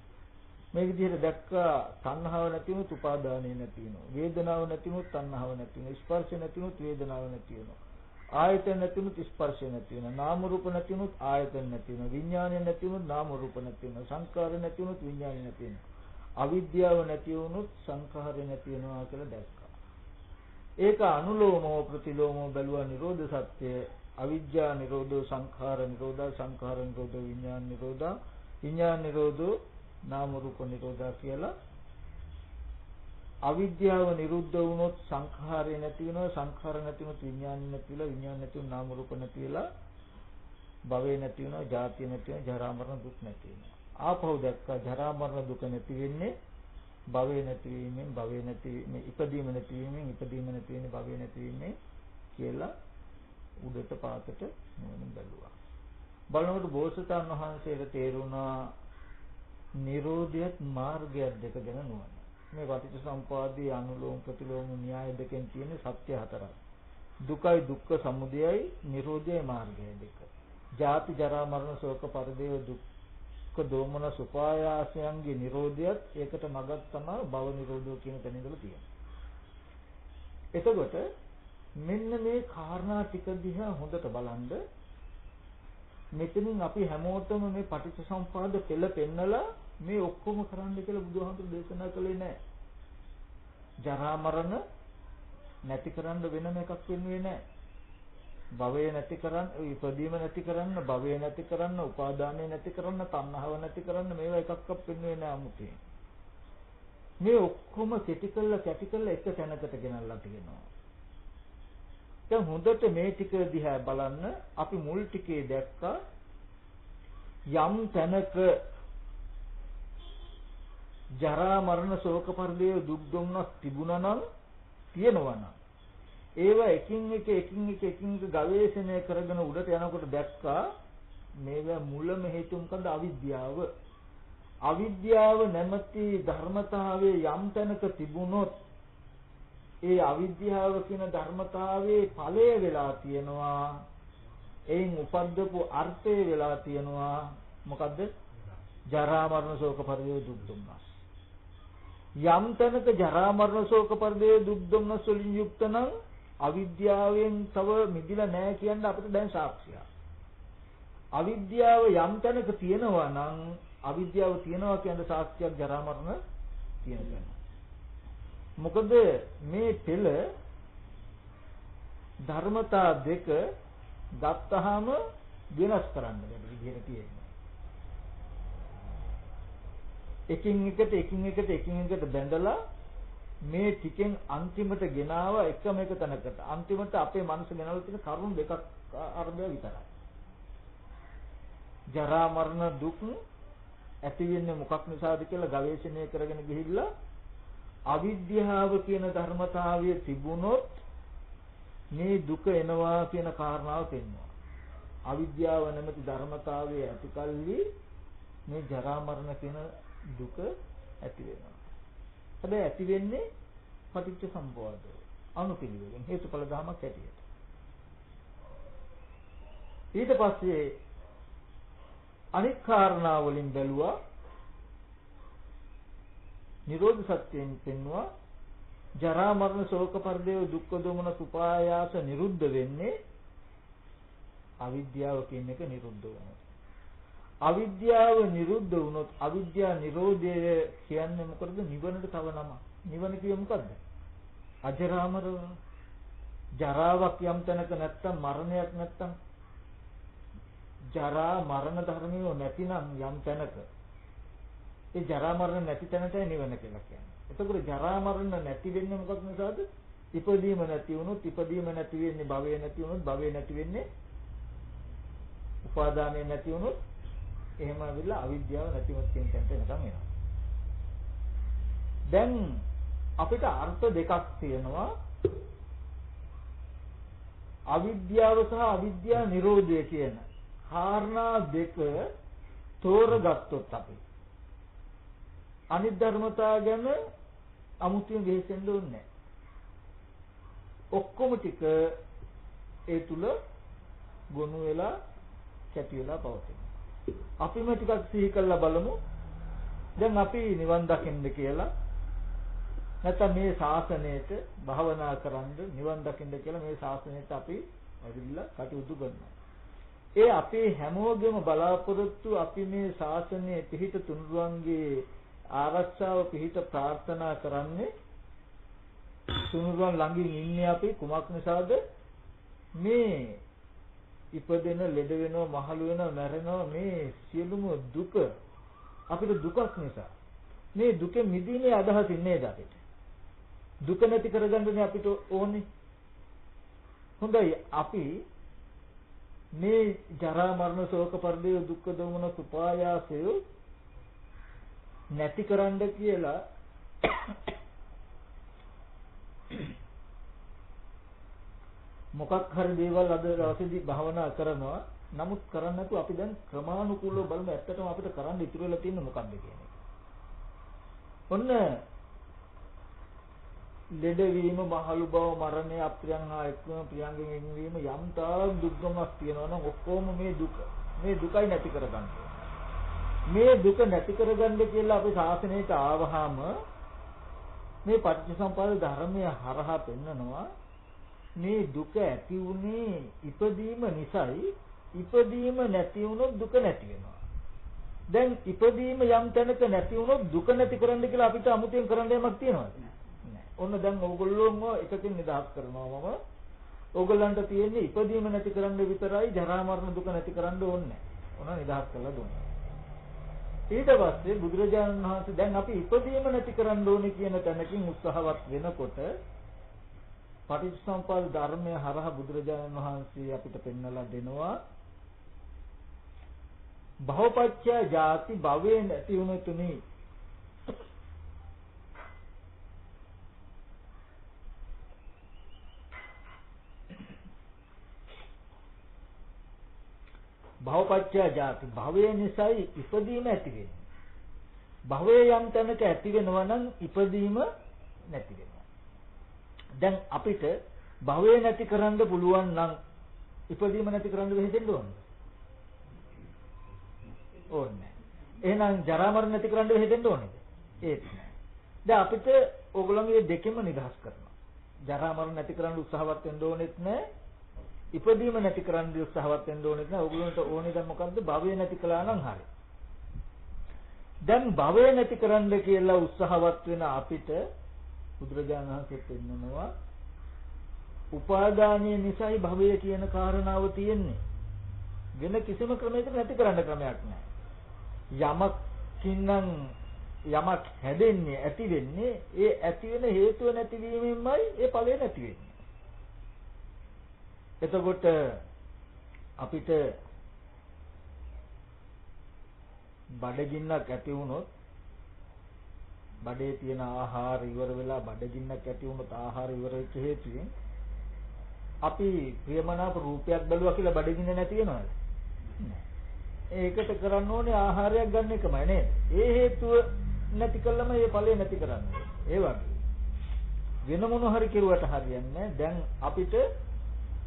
මේ විදිහට දැක්කා තණ්හාව නැති වුණොත් උපාදානය නැති වෙනවා. වේදනාව නැති වුණොත් තණ්හාව නැති වෙනවා. ස්පර්ශ නැති වුණොත් වේදනාව නැති වෙනවා. ආයතන නැති වුණොත් ස්පර්ශ නැති වෙනවා. නාම රූප නැති වුණොත් ආයතන නැති වෙනවා. විඥානය නැති වුණොත් නාම රූප නැති වෙනවා. සංකාර නැති වුණොත් විඥානය නැති වෙනවා. අවිද්‍යාව නැති වුණොත් සංඛාරය නැති වෙනවා කියලා දැක්කා. ඒක අනුලෝමව ප්‍රතිලෝමව බැලුවා නිරෝධ සත්‍ය. අවිද්‍යා නිරෝධෝ සංඛාර නිරෝධා සංඛාර නිරෝධෝ විඥාන නිරෝධා විඥාන නිරෝධෝ නාම රූප නිරෝධා කියලා අවිද්‍යාව නිරුද්ධ වුණොත් සංඛාරය නැති වෙනවා සංඛාර නැති වුණොත් විඥාන නැති වෙලා විඥාන නැති වුණොත් නාම රූප නැති වෙලා භවය නැති වෙනවා ජාතිය නැති වෙනවා ජරා මරණ දුක් නැති වෙනවා ආපහු දැක්කා ජරා මරණ දුක නැති වෙන්නේ භවය නැති වීමෙන් භවය නැති මේ ඉපදීම නැති වීමෙන් ඉපදීම නැති වෙන්නේ භවය නැති වීමෙන් කියලා උඩට පාතට නුවණින් බැලුවා බලනකොට බෝසතාණන් වහන්සේට තේරුණා නිරෝධයත් මාර්ගයක් දෙක ගැන නුවණ මේ පටිච්චසමුපාදයේ අනුලෝම ප්‍රතිලෝම න්‍යාය දෙකෙන් තියෙන සත්‍ය හතරක් දුකයි දුක්ඛ සමුදයයි නිරෝධයයි මාර්ගය දෙක ජාති ජරා මරණ ශෝක පරිදේව දුක්ඛ දෝමන සුපායාසයන්ගේ නිරෝධයත් ඒකට මගක් තමයි භව නිරෝධය කියන තැන ඉඳලා තියෙන්නේ එතකොට මෙන්න මේ කාරණා ටික දිහා හොඳට බලන්න මෙතනින් අපි හැමෝටම මේ පටිච්චසමුපාද පෙළ පෙන්නලා මේ ඔක්කොම කරන්න කියලා බුදුහාමුදුරු දේශනා කළේ නැහැ. ජරා මරණ නැති කරන්න වෙනම එකක් වෙන්නේ නැහැ. භවය නැති කරන්න, ඉපදීම නැති කරන්න, භවය නැති කරන්න, උපාදානය නැති කරන්න, තණ්හාව නැති කරන්න මේවා එකක්වත් වෙන්නේ නැහැ 아무තේ. මේ ඔක්කොම කැටි කළා එක තැනකට ගෙනල්ලා තියෙනවා. දැන් හොඳට මේ ටික දිහා බලන්න අපි මුල් ටිකේ දැක්කා යම් තැනක ජරා මරණ ශෝක පරිදේ දුක් දුම්නස් තිබුණා නම් තියෙනවා නම් ඒවා එකින් එක ගවේෂණය කරගෙන උඩට යනකොට දැක්කා මේවා මුලම හේතු මොකද අවිද්‍යාව නැමැති ධර්මතාවයේ යම් තැනක තිබුණොත් ඒ අවිද්‍යාව කියන ධර්මතාවයේ ඵලය වෙලා තියෙනවා එයින් උපද්දපු අර්ථය වෙලා තියෙනවා මොකද්ද ජරා මරණ ශෝක පරිදේ දුක් දුම්නස් යම් තැනක ජරා මරණ ශෝක පරිදේ දුක් දුම්නස් වලින් යුක්ත නම් අවිද්‍යාවෙන් තව මිදිලා නැහැ කියන අපිට දැන් සාක්ෂියක් අවිද්‍යාව යම් තැනක තියෙනවා නම් අවිද්‍යාව තියෙනවා කියන සාක්ෂියක් ජරා මරණ තියෙනවා මොකද මේ පෙළ ධර්මතා දෙක ගත්තාම වෙනස් කරන්න බැරි විදිහට තියෙනවා. එකින් එකට බැඳලා මේ ටිකෙන් අන්තිමට ගෙනාව එකම එක තැනකට. අන්තිමට අපේ මනස ගෙනල්ලා තියෙන කරුණු දෙකක් අරබය විතරයි. ජරා මරණ දුක් ඇති වෙන්නේ මොකක් නිසාද කියලා ගවේෂණය කරගෙන ගිහිල්ලා අවිද්‍යාව කියන ධර්මතාවය තිබුණොත් මේ දුක එනවා කියන කාරණාව පෙන්වනවා. අවිද්‍යාව නැමැති ධර්මතාවය ඇතිකල්ලි මේ ජරා මරණ කියන දුක ඇති වෙනවා. හැබැයි ඇති වෙන්නේ පටිච්ච සමුප්පාදය. අනුපිළිවෙලින් හේතුඵල ධමයක් ඇටියට. ඊට පස්සේ අනික් කාරණා වලින් බැලුවා නිරෝධ සත්‍යයෙන් පෙන්වුවා ජරා මරණ ශෝක පරිදේව දුක්ඛ දෝමන සුපායාස නිරුද්ධ වෙන්නේ අවිද්‍යාව කියන එක නිරුද්ධ වුණොත්. අවිද්‍යාව නිරුද්ධ වුණොත් අවිද්‍යා නිරෝධය කියන්නේ මොකද? නිවනට තව නම. නිවන කියේ මොකද්ද? අජරාමර ජරාවක් යම් තැනක නැත්තම් මරණයක් නැත්තම් ජරා මරණ ධර්මියෝ නැතිනම් යම් තැනක ඒ ජරා මරණ නැති තැනටයි නිවන කියලා කියන්නේ. එතකොට ජරා මරණ නැති වෙන්නේ මොකක් නිසාද? ඉපදීම නැති වුණොත් ඉපදීම නැති වෙන්නේ භවය නැති වුණොත් භවය නැති වෙන්නේ උපාදානය නැති වුණොත් එහෙම වෙලා අවිද්‍යාව නැතිවෙත් කියන තැනට එනකම් එනවා. දැන් අපිට අර්ථ දෙකක් තියෙනවා. අවිද්‍යාව සහ අවිද්‍යා නිරෝධය කියන කාරණා දෙක තෝරගත්තොත් අපි අනිත් ධර්මතා ගැන අමුතුවෙන් වෙහෙසෙන්න ඕනේ නැහැ. ඔක්කොම ටික ඒ තුල ගොනු වෙලා කැටි වෙලා පවතින. අපිම ටිකක් සිහි කරලා බලමු. දැන් අපි නිවන් දකින්න කියලා නැත්නම් මේ ශාසනයට භාවනා කරන්න නිවන් දකින්න කියලා මේ ශාසනයට අපි ඇවිල්ලා කටයුතු කරනවා. ඒ අපේ හැමෝගෙම බලාපොරොත්තු අපි මේ ශාසනයේ පිහිට තුනුරුවන්ගේ ආරක්ෂාව පිහිට ප්‍රාර්ථනා කරන්නේ තුනුරුවන් ළඟින් ඉන්නේ අපි කුමක් නිසාද? මේ ඉපදෙන ලෙඩ වෙනවා මහලු වෙනවා මැරෙනවා මේ සියලුම දුක අපිට දුකක් නිසා. මේ දුකෙන් මිදීමේ අදහසින් නේද අපිට? දුක නැති කරගන්නනේ අපිට ඕනේ. හොඳයි අපි මේ ජරා මරණ ශෝක පරිදේව දුක්ඛ දෝමන සුපායාසය නැති කරන්න කියලා මොකක් හරි දේවල් අද දවසේදී භාවනා කරනවා. නමුත් කරන්නේ නැතුව අපි දැන් ක්‍රමානුකූලව බලමු ඇත්තටම අපිට කරන්න ඉතුරු වෙලා තියෙන්නේ මොකක්ද කියන එක. ඔන්න ලෙඩවීම, මහලු බව, මරණය, අප්‍රියන් හා එක්වීම, ප්‍රියංගෙන් එක්වීම යම් තාක් දුක්ගමක් තියෙනවා නම් ඔක්කොම මේ දුකයි නැති කරගන්න. මේ දුක නැති කරගන්න කියලා අපි ශාසනයට ආවහම මේ පටිච්චසමුප්පාද ධර්මය හරහා පෙන්නනවා මේ දුක ඇති වුනේ ඉපදීම නිසායි. ඉපදීම නැති වුණොත් දුක නැති වෙනවා. දැන් ඉපදීම යම් තැනක නැති වුණොත් දුක නැති කරන්න කියලා අපිට අමුතුවෙන් කරන්න යමක් තියෙනවද? ඔන්න දැන් ඕගොල්ලෝම එකකින් නිදහස් කරනවා මම. ඕගොල්ලන්ට තියෙන්නේ ඉපදීම නැති කරන්න විතරයි ජරා මරණ දුක නැති කරන්න ඕනේ. ඔන්න නිදහස් කරලා දුන්නා. ඊට පස්සේ බුදුරජාණන් වහන්සේ දැන් අපි ඉපදීම නැති කරන්න ඕනේ කියන තැනකින් උත්සාහවත් වෙනකොට පටිච්චසමුප්පාද ධර්මය හරහා බුදුරජාණන් වහන්සේ අපිට පෙන්වලා දෙනවා භවපච්චය ජාති භවේ නැති වුණතුනි භවපච්චය ජාති භවය නිසායි ඉපදීම ඇති වෙන්නේ. භවය යම් තැනක ඇති වෙනවා නම් ඉපදීම නැති වෙනවා. දැන් අපිට භවය නැති කරන්න පුළුවන් නම් ඉපදීම නැති කරන්න වෙහෙදෙන්න ඕනද? ඕනේ. එහෙනම් ජරා මරණ නැති කරන්න වෙහෙදෙන්න ඕනේද? ඒත් නෑ. දැන් අපිට ඕගොල්ලන්ගේ දෙකෙම නිදහස් කරනවා. ජරා මරණ නැති කරන්න උත්සාහවත් වෙන්න ඕනෙත් නෑ. ඉපදීම නැති කරන්න උත්සාහවත් වෙන්න ඕනෙත් නෑ. ඕගොල්ලන්ට ඕනේ දැන් මොකද්ද? භවය නැති කළා නම් හරි. දැන් භවය නැති කරන්න කියලා උත්සාහවත් වෙන අපිට බුදුරජාණන් වහන්සේ පෙන්නනවා උපාදානීය නිසායි භවය කියන කාරණාව තියෙන්නේ. වෙන කිසිම ක්‍රමයකට නැති කරන්න ක්‍රමයක් නැහැ. යමකින්නම් යමක් හැදෙන්නේ ඇති වෙන්නේ ඒ ඇති වෙන හේතුව නැතිවීමෙන්මයි ඒ ඵලය නැති වෙන්නේ. එතකොට අපිට බඩගින්නක් ඇති වුණොත් බඩේ තියෙන ආහාර ඉවර වෙලා බඩගින්නක් ඇති වුණොත් ආහාර ඉවර වෙච්ච හේතුවෙන් අපි ප්‍රියමනාප රූපයක් බැලුවා කියලා බඩගින්න නැති වෙනවද? නෑ. ඒකට කරන්න ඕනේ ආහාරයක් ගන්න එකමයි නේද? ඒ හේතුව නැති කළම ඒ ඵලය නැති කරන්නේ. ඒ වගේ. වෙන මොන හරි කෙරුවට හරියන්නේ නෑ. දැන් අපිට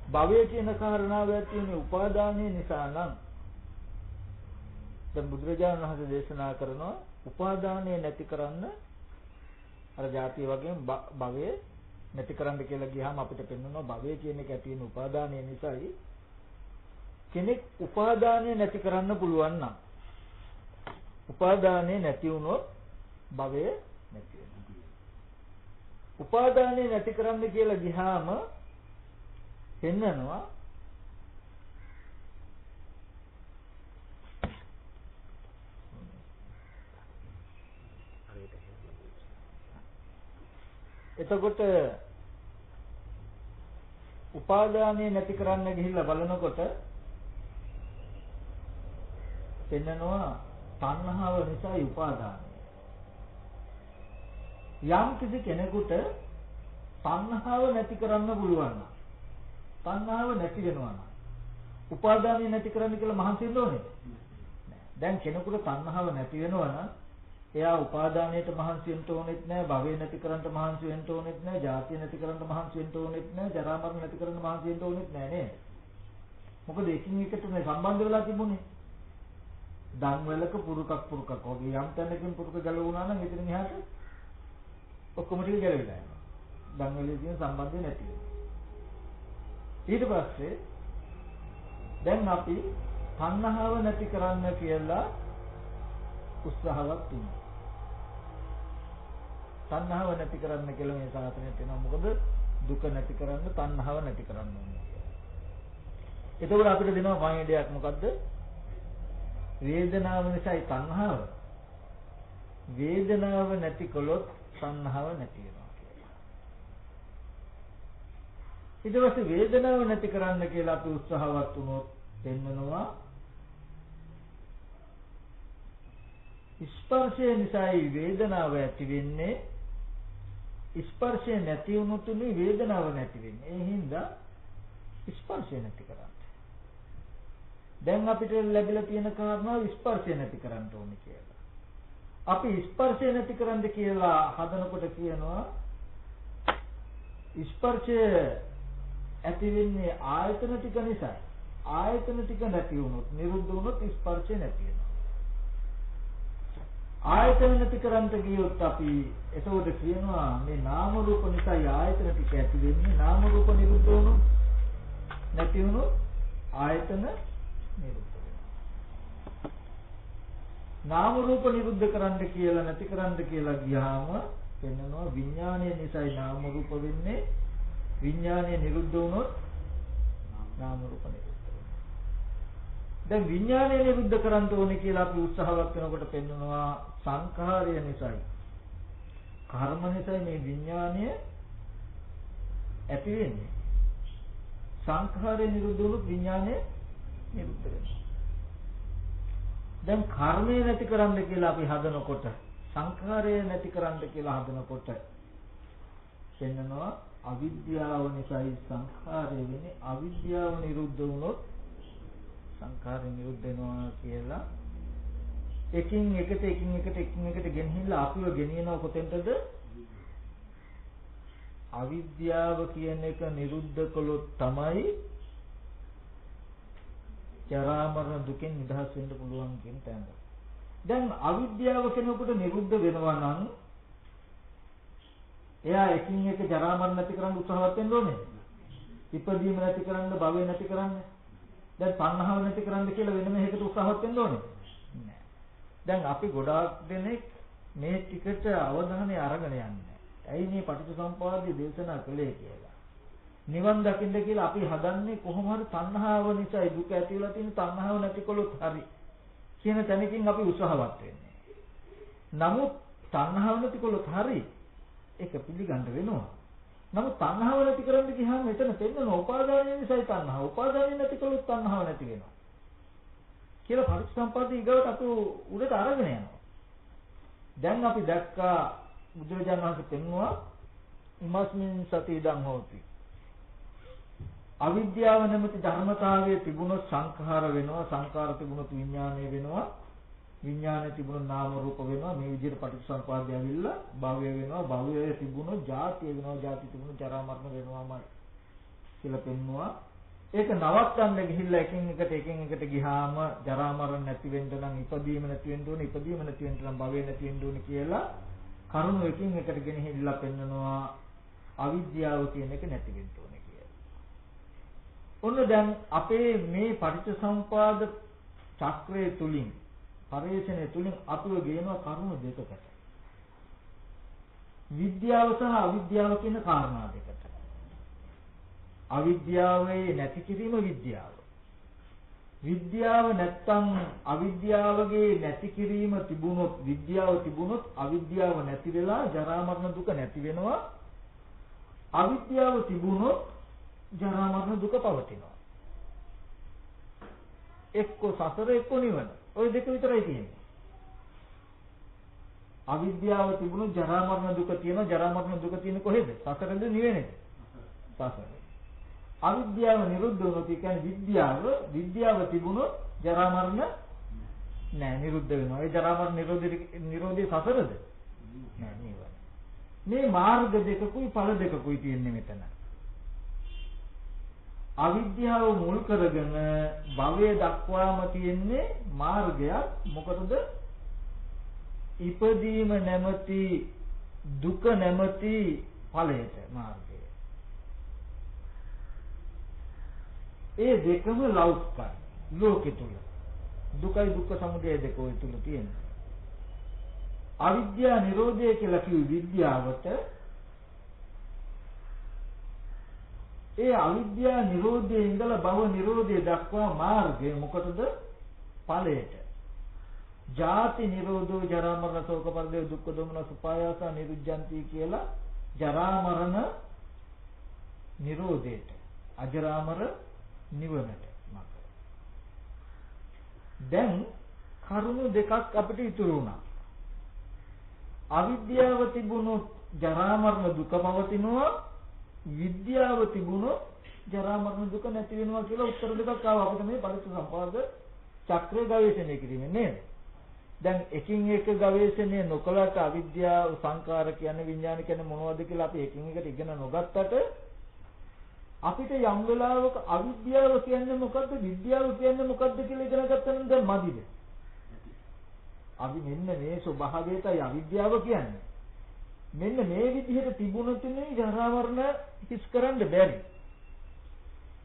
භවය කියන කාරණාව ඇති වෙන්නේ උපාදානයේ නිසා නම් දැන් බුදුරජාණන් වහන්සේ දේශනා කරනවා උපාදානය නැති කරන්න අර ಜಾතිය වගේම භවය නැති කරන්න කියලා ගියාම අපිට පෙන්වනවා භවය කියන එක ඇති වෙන උපාදානය නිසායි කෙනෙක් උපාදානය නැති කරන්න පුළුවන් නම් උපාදානය නැති වුණොත් භවය නැති වෙනවා. උපාදානය නැති කරන්න කියලා ගියාම පෙන්නනවා එතකොට උපාදානය නැති කරන්න ගිහිල්ලා බලනකොට පෙන්නනවා තණ්හාව නිසායි උපාදානය. යම් කිසි කෙනෙකුට තණ්හාව නැති කරන්න පුළුවන් නම් තණ්හාව නැති වෙනවා නම් උපාදානය නැති කරන්න කියලා මහන්සි වෙන්න ඕනේ නෑ. දැන් කෙනෙකුට තණ්හාව නැති වෙනවා නම් එයා උපාදානයට මහන්සි වෙන්න ඕනෙත් නෑ, භවය නැති කරන්න මහන්සි වෙන්න ඕනෙත් නෑ, ජාතිය නැති කරන්න මහන්සි වෙන්න ඕනෙත් නෑ, ජරා මරණ නැති කරන්න මහන්සි වෙන්න ඕනෙත් නෑ නේද? මොකද එකින් එකට මේ සම්බන්ධ වෙලා තිබුණේ. දන් වලක පුරුකක් වගේ යම් තැනකින් පුරුක ගැලවුණා නම් එතන මෙහාට ඔක්කොම ටික ගැලවිලා යනවා. දන් වලේ තියෙන සම්බන්ධය නැති වෙනවා. ඊට පස්සේ දැන් අපි තණ්හාව නැති කරන්න කියලා උත්සාහවත් වෙනවා. තණ්හාව නැති කරන්න කියලා මේ සාසනයට එනවා. මොකද දුක නැති කරන්න තණ්හාව නැති කරන්න ඕනේ. එතකොට අපිට දෙනවා පණිවිඩයක් මොකද්ද? වේදනාව නිසායි තණ්හාව. වේදනාව නැති කළොත් තණ්හාව නැති වෙනවා කියලා. ඊට පස්සේ වේදනාව නැති කරන්න කියලා අපි උත්සාහවත් වුණොත් දෙන්නනවා ස්පර්ශය නිසායි වේදනාව ඇති වෙන්නේ. ස්පර්ශය නැති වුණොතුනේ වේදනාව නැති වෙන්නේ. ඒ හින්දා ස්පර්ශය නැති කරන්න. දැන් අපිට ලැබිලා තියෙන කාරණාව ස්පර්ශය නැති කරන්න ඕනේ කියලා. අපි ස්පර්ශය නැති කරන්න කියලා හදනකොට කියනවා ස්පර්ශය ඇති වෙන්නේ ආයතන ටික නිසා. ආයතන ටික නැති වුණොත් නිරුද්ධ වුණොත් ස්පර්ශය නැති වෙනවා. ආයතන නැති කරන්න ගියොත් අපි එතකොට කියනවා මේ නාම රූප නිසා ආයතන ටික ඇති වෙන්නේ. නාම රූප නිරුද්ධ වුණොත් නැති වුණොත් ආයතන නිරුද්ධ වෙනවා. නාම රූප නිරුද්ධ කරන්න කියලා නැති කරන්න කියලා ගියාම වෙනවා විඥානය නිසායි නාම රූප වෙන්නේ. විඥානය නිරුද්ධ වුණොත් නාම රූප නිරුද්ධ වෙනවා. දැන් විඥානය නිරුද්ධ කරන්න ඕනේ කියලා අපි උත්සාහවත් වෙනකොට පෙන්වනවා සංඛාරය නිසායි. කර්ම නිසායි මේ විඥානය ඇති වෙන්නේ. සංඛාරය නිරුද්ධ වුණොත් විඥානය නිරුද්ධ වෙනවා. දැන් කර්මය නැති කරන්න කියලා අපි හදනකොට සංඛාරය නැති කරන්න කියලා හදනකොට පෙන්නනවා අවිද්‍යාව නිසායි සංඛාරය වෙන්නේ. අවිද්‍යාව නිරුද්ධ වුණොත් සංඛාරය නිරුද්ධ වෙනවා කියලා එකින් එකට ගෙනහිල්ලා අපිව ගෙනියනව කොතෙන්ටද? අවිද්‍යාව කියන එක නිරුද්ධ කළොත් තමයි ජරා මරණ දුකෙන් නිදහස් වෙන්න පුළුවන් කියන තැනට. දැන් අවිද්‍යාව කෙනෙකුට නිරුද්ධ වෙනවා නම් එයා එකින් එක ජරා මරණ නැති කරන්න උත්සාහවත් වෙන්න ඕනේ. ඉපදීම නැති කරන්න, භවය නැති කරන්න. දැන් තණ්හාව නැති කරන්න කියලා වෙනම එකකට උත්සාහවත් වෙන්න ඕනේ. නෑ. දැන් අපි ගොඩාක් දෙනෙක් මේ ටිකට අවධානය අරගෙන යන්නේ. ඇයි මේ පටිච්චසමුප්පාදයේ දේශනා කළේ කියලා. නිවන් දකින්න කියලා අපි හදන්නේ කොහොම හරි තණ්හාව නිසා දුක ඇති වෙලා තියෙන තණ්හාව නැතිකොලොත් හරි කියන තැනකින් අපි උත්සාහවත් වෙන්නේ. නමුත් තණ්හාව නැතිකොලොත් හරි ඒක පිළිගන්න වෙනවා. නමුත් තණ්හාව නැති කරන්න ගියාම එතන තෙන්නන උපාදානය නිසායි තණ්හාව. උපාදානය නැතිකොලොත් තණ්හාව නැති වෙනවා. කියලා පරිසම්පාදයේ ඊගවට අපි උඩට අරගෙන යනවා. දැන් අපි දැක්කා බුදුරජාණන් වහන්සේ පෙන්වුවා ඉමස්මින් සති ඉදං හෝති. අවිද්‍යාව නැමැති ධර්මතාවයේ තිබුණොත් සංඛාර වෙනවා. සංඛාර තිබුණොත් විඥානය වෙනවා. විඥානය තිබුණොත් නාම රූප වෙනවා. මේ විදිහට පටිච්චසමුප්පාදය ඇවිල්ලා භවය වෙනවා. භවය තිබුණොත් ජාතිය වෙනවා. ජාති තිබුණොත් ජරා මරණ වෙනවාමයි කියලා පෙන්වුවා. ඒක නවත්තන්න ගිහිල්ලා එකින් එකට ගියාම ජරා මරණ නැති වෙන්න නම් ඉපදීම නැති වෙන්න ඕනේ, ඉපදීම නැති වෙන්න නම් භවය නැති වෙන්න ඕනේ කියලා කරුණු එකින් එකට ගෙනහිල්ලා පෙන්නනවා අවිද්‍යාව කියන එක නැති වෙන්න ඕනේ කියලා. ඔන්න දැන් අපේ මේ පටිච්චසමුපාද චක්‍රය තුලින් පරිශ්‍රණය තුලින් අපිව ගේනවා කරුණු දෙකකට. විද්‍යාව සහ අවිද්‍යාව කියන කාරණා දෙකට. අවිද්‍යාවේ නැති කිරීම විද්‍යාව. විද්‍යාව නැත්තම් අවිද්‍යාවගේ නැති කිරීම තිබුණොත් විද්‍යාව තිබුණොත් අවිද්‍යාව නැති වෙලා ජරා මරණ දුක නැති වෙනවා. අවිද්‍යාව තිබුණොත් ජරා මරණ දුක පවතිනවා. එක්ක සසර එක්ක නිවන. ওই දෙක විතරයි තියෙන්නේ. අවිද්‍යාව තිබුණොත් ජරා මරණ දුක තියෙනවා. ජරා මරණ දුක තියෙන්නේ කොහෙද? සසරද නිවෙන්නේද? සසර. අවිද්‍යාව නිරුද්ධ වුණොත් කියන්නේ විද්‍යාව තිබුණොත් ජරා මරණ නෑ නිරුද්ධ වෙනවා. ඒ ජරා මරණ නිරෝධී සසරද? නෑ නිවන. මේ මාර්ග දෙකකුයි ඵල දෙකකුයි තියෙන්නේ මෙතන. අවිද්‍යාව මුල් කරගෙන භවය දක්වාම තියෙන්නේ මාර්ගයක්. මොකටද? ඉපදීම නැමැති දුක නැමැති ඵලයට මාර්ගය. ඒ දෙකම ලෞකිකයි. ලෝකෙ තුල දුකයි දුක්ඛ සමුදය දෙක ඔය තුල තියෙනවා. අවිද්‍යා නිරෝධය කියලා කිව්ව විද්‍යාවට ඒ අවිද්‍යා නිරෝධයේ ඉඳලා භව නිරෝධය දක්වා මාර්ගය මොකටද? ඵලයට. ජාති නිරෝධෝ ජරා මරණ ශෝක පරිදේ දුක්ඛ දෝමන සුපායාස නිරුද්ධಂತಿ කියලා ජරා මරණ නිරෝධයට අජරාමර නිවනට මඟ. දැන් කරුණු දෙකක් අපිට ඉතුරු වුණා. අවිද්‍යාව තිබුණොත් ජරා මරණ දුක පවතිනවා. විද්‍යාව තිබුණොත් ජරා මරණ දුක නැති වෙනවා කියලා උත්තර දෙකක් ආවා අපිට මේ පටිච්චසමුප්පාද චක්‍රය ගවේෂණය කිරීමෙන් නේද? දැන් එකින් එක ගවේෂණය නොකලට අවිද්‍යාව සංකාර කියන්නේ විඥාන කියන්නේ මොනවද කියලා අපි එකින් එකට ඉගෙන නොගත්තට අපිට යම් වෙලාවක අවිද්‍යාව කියන්නේ මොකද්ද විද්‍යාව කියන්නේ මොකද්ද කියලා ඉගෙන ගත්තා නම් දැන් මදිද? අපි මෙන්න මේ ස්වභාවයටයි අවිද්‍යාව කියන්නේ. මෙන්න මේ විදිහට තිබුණොත්නේ ජරා මරණ හිස් කරන්න බැරි.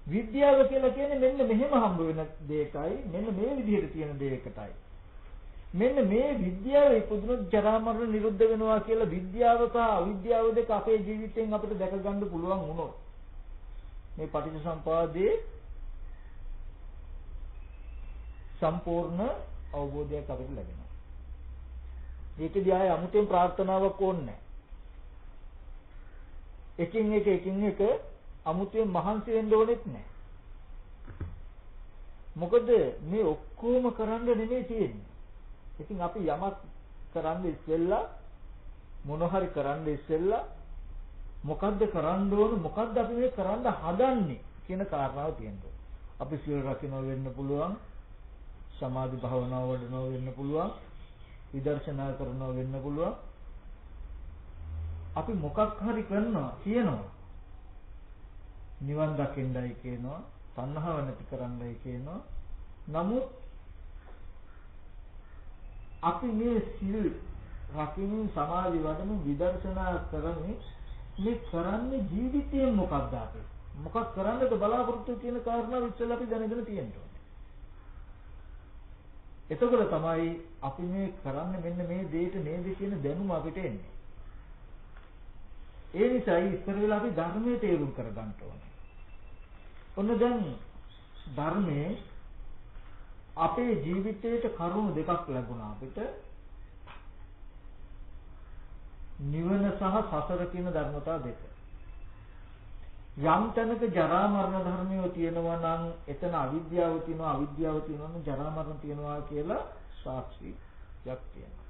විද්‍යාව කියලා කියන්නේ මෙන්න මෙහෙම හම්බ වෙන දෙයකයි මෙන්න මේ විදිහට තියෙන දෙයකටයි. මෙන්න මේ විද්‍යාව ඉපදුනොත් ජරා මරණ නිරුද්ධ වෙනවා කියලා විද්‍යාව සහ අවිද්‍යාව දෙක අපේ ජීවිතෙන් අපිට දැක ගන්න පුළුවන් වුණොත් මේ පටිච්චසමුපාදයේ සම්පූර්ණ අවබෝධයක් අපිට ලැබෙනවා. ඒකදී ආය අමුතෙන් ප්‍රාර්ථනාවක් ඕනේ නැහැ. එකින් එක අමුතෙන් මහන්සි වෙන්න ඕනෙත් නැහැ. මොකද මේ ඔක්කොම කරන්න නෙමෙයි තියෙන්නේ. ඉතින් අපි යමක් කරන්න ඉස්සෙල්ලා මොන හරි කරන්න ඉස්සෙල්ලා මොකද්ද කරන්න ඕන මොකද්ද අපි මේ කරන්න හදන්නේ කියන කාරණාව තියෙනවා. අපි සිල් රකින්න වෙන්න පුළුවන්, සමාධි භාවනාව වඩනවා වෙන්න පුළුවන්, විදර්ශනා කරනවා වෙන්න පුළුවන්. අපි මොකක් හරි කරනවා කියනවා. නිවන් දකින්නයි කියනවා, තණ්හාව නැති කරන්නයි කියනවා. නමුත් අපි මේ සිල් රකින්න සමාධි වඩන විදර්ශනා කරන්නේ මේ කරන්නේ ජීවිතයෙන් මොකක්ද අපි? මොකක් කරන්නද බලාපොරොත්තු කියන කාරණාව ඉස්සෙල්ලා අපි දැනගෙන තියෙන්න ඕනේ. එතකොට තමයි අපි මේ කරන්නේ මෙන්න මේ දෙයට නේද කියන දැනුම අපිට එන්නේ. ඒ නිසායි ඉස්සර වෙලා අපි ධර්මයේ තේරුම් කරගන්න ඕනේ. ඔන්න දැන් ධර්මයේ අපේ ජීවිතයට කරුණු දෙකක් ලැබුණා අපිට. නිවන සහ සසර කියන ධර්මතා දෙක. යම් තැනක ජරා මරණ ධර්මය තියෙනවා නම් එතන අවිද්‍යාව තියෙනවා, අවිද්‍යාව තියෙනවා නම් ජරා මරණ තියෙනවා කියලා සාක්ෂියක් තියෙනවා.